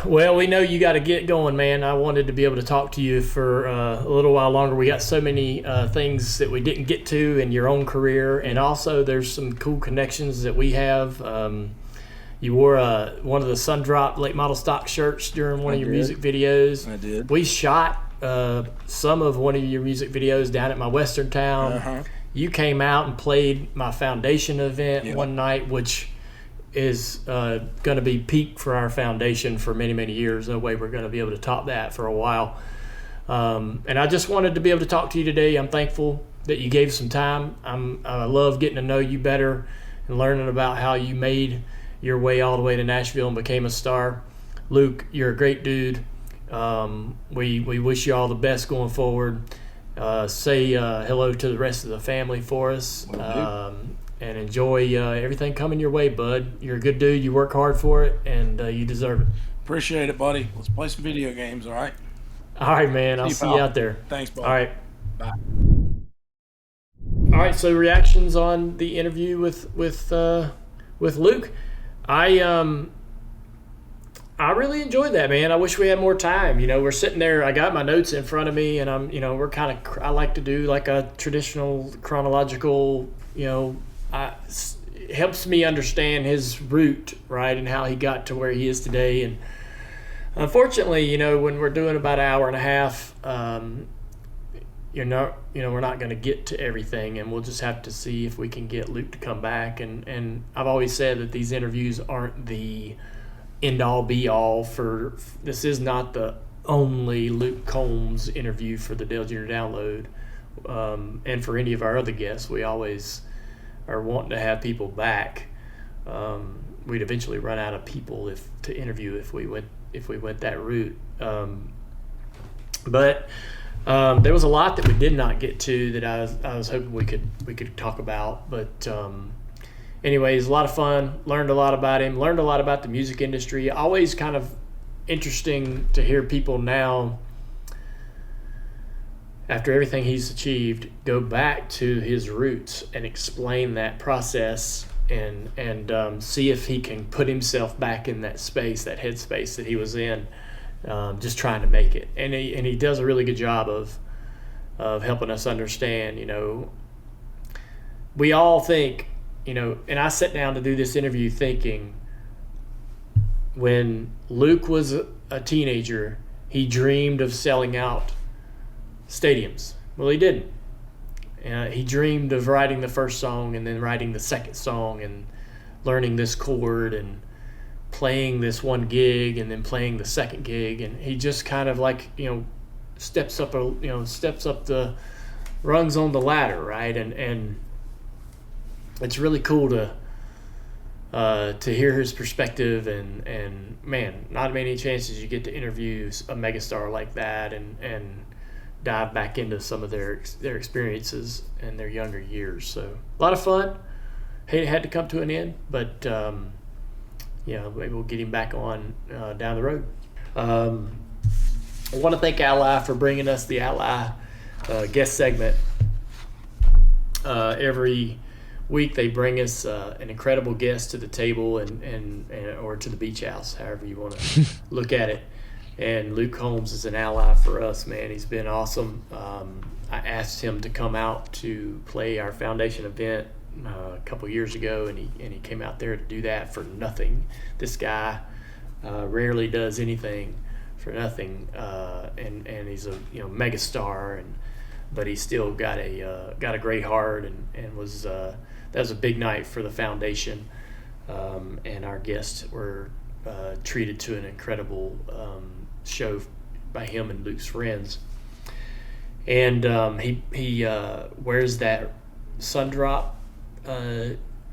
Well, we know you got to get going, man. I wanted to be able to talk to you for a little while longer. We got so many things that we didn't get to in your own career, and also there's some cool connections that we have. You wore one of the Sundrop late model stock shirts during one of your music videos. I did. We shot some of one of your music videos down at my Western town. Uh-huh. You came out and played my foundation event one night, which is going to be peak for our foundation for many, many years. No way we're going to be able to top that for a while. And I just wanted to be able to talk to you today. I'm thankful that you gave some time. I love getting to know you better and learning about how you made your way all the way to Nashville and became a star. Luke, you're a great dude. We wish you all the best going forward. Say hello to the rest of the family for us. And enjoy everything coming your way, bud. You're a good dude. You work hard for it, and you deserve it. Appreciate it, buddy. Let's play some video games, all right? All right, man. I'll see you out there. Thanks, buddy. All right. Bye. All right. So reactions on the interview with Luke. I really enjoyed that, man. I wish we had more time. We're sitting there. I got my notes in front of me, and I like to do like a traditional chronological. It helps me understand his route, right, and how he got to where he is today. And unfortunately, when we're doing about an hour and a half, we're not going to get to everything, and we'll just have to see if we can get Luke to come back. And I've always said that these interviews aren't the end-all be-all this is not the only Luke Combs interview for the Dale Jr. Download, and for any of our other guests. We always are wanting to have people back. We'd eventually run out of people to interview if we went that route. But there was a lot that we did not get to that I was hoping we could talk about. But anyways, a lot of fun. Learned a lot about him. Learned a lot about the music industry. Always kind of interesting to hear people now, after everything he's achieved, go back to his roots and explain that process and see if he can put himself back in that space, that headspace that he was in, just trying to make it. And he does a really good job of helping us understand. We all think, and I sat down to do this interview thinking, when Luke was a teenager, he dreamed of selling out stadiums. Well, he didn't. He dreamed of writing the first song and then writing the second song and learning this chord and playing this one gig and then playing the second gig. And he just kind of steps up the rungs on the ladder, right? And it's really cool to hear his perspective, and man, not many chances you get to interview a megastar like that and dive back into some of their experiences in their younger years. So a lot of fun. It had to come to an end, but maybe we'll get him back on down the road. I want to thank Ally for bringing us the Ally guest segment. Every week they bring us an incredible guest to the table and or to the beach house, however you want to look at it. And Luke Combs is an ally for us, man. He's been awesome. I asked him to come out to play our foundation event a couple years ago, and he came out there to do that for nothing. This guy rarely does anything for nothing, and he's a megastar, but he still got a great heart, and was that was a big night for the foundation, and our guests were treated to an incredible show by him and Luke's friends. And he wears that Sundrop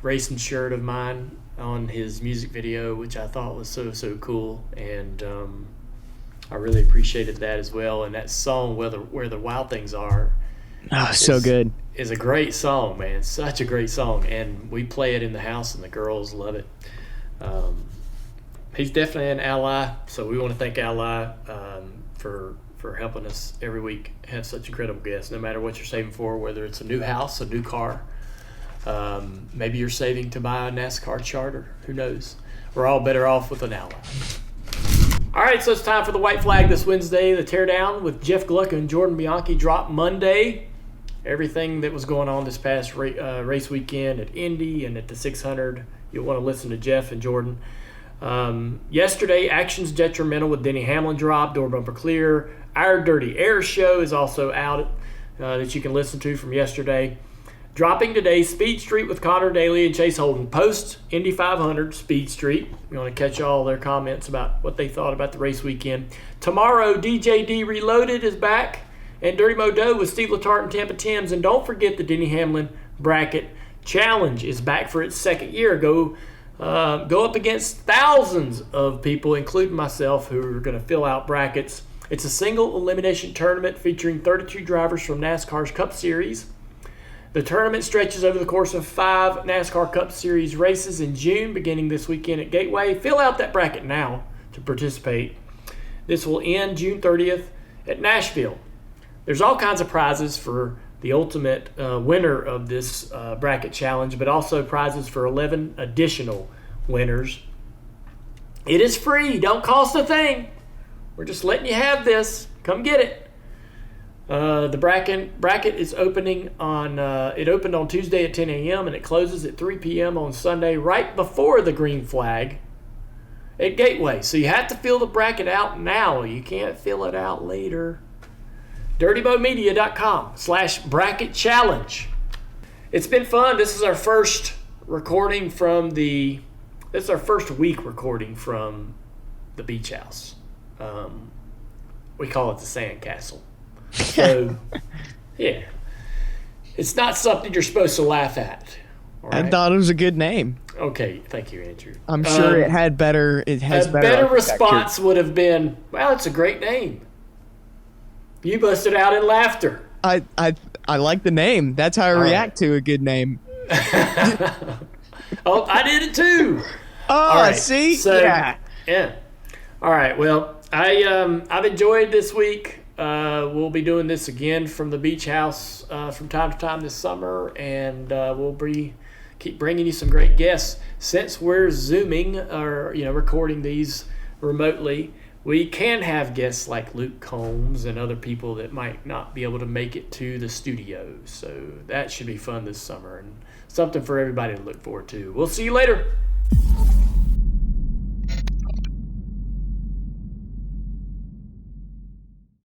racing shirt of mine on his music video, which I thought was so cool, and I really appreciated that as well. And that song, Where the Wild Things Are, so good. Is a great song, man. Such a great song, and we play it in the house, and the girls love it. He's definitely an ally, so we want to thank Ally for helping us every week have such incredible guests, no matter what you're saving for, whether it's a new house, a new car, maybe you're saving to buy a NASCAR charter. Who knows? We're all better off with an ally. All right, so it's time for the White Flag this Wednesday. The Teardown with Jeff Gluck and Jordan Bianchi dropped Monday. Everything that was going on this past race weekend at Indy and at the 600, you'll want to listen to Jeff and Jordan. Yesterday, Actions Detrimental with Denny Hamlin dropped, Door Bumper Clear. Our Dirty Air show is also out that you can listen to from yesterday. Dropping today, Speed Street with Connor Daly and Chase Holden. Post Indy 500, Speed Street. You want to catch all their comments about what they thought about the race weekend. Tomorrow, DJD Reloaded is back, and Dirty Modo with Steve Letarte and Tampa Tims. And don't forget the Denny Hamlin Bracket Challenge is back for its second year. Go up against thousands of people, including myself, who are going to fill out brackets. It's a single elimination tournament featuring 32 drivers from NASCAR's Cup Series. The tournament stretches over the course of 5 NASCAR Cup Series races in June, beginning this weekend at Gateway. Fill out that bracket now to participate. This will end June 30th at Nashville. There's all kinds of prizes for the ultimate winner of this bracket challenge, but also prizes for 11 additional winners. It is free. Don't cost a thing. We're just letting you have this. Come get it. The bracket is opening on. It opened on Tuesday at 10 a.m. and it closes at 3 p.m. on Sunday, right before the green flag at Gateway. So you have to fill the bracket out now. You can't fill it out later. DirtyBowMedia.com/bracket challenge. It's been fun. This is our first recording from the. This is our first week recording from the beach house. We call it the Sandcastle. So, yeah. It's not something you're supposed to laugh at. Right? I thought it was a good name. Okay, thank you, Andrew. I'm sure it had better. It has better. A better response would have been, "Well, it's a great name." You busted out in laughter. I like the name. That's how I react to a good name. Oh, I did it too. Oh, right. See? So, yeah. All right. Well, I've enjoyed this week. We'll be doing this again from the beach house from time to time this summer, and we'll keep bringing you some great guests. Since we're Zooming or recording these remotely, we can have guests like Luke Combs and other people that might not be able to make it to the studio. So that should be fun this summer and something for everybody to look forward to. We'll see you later.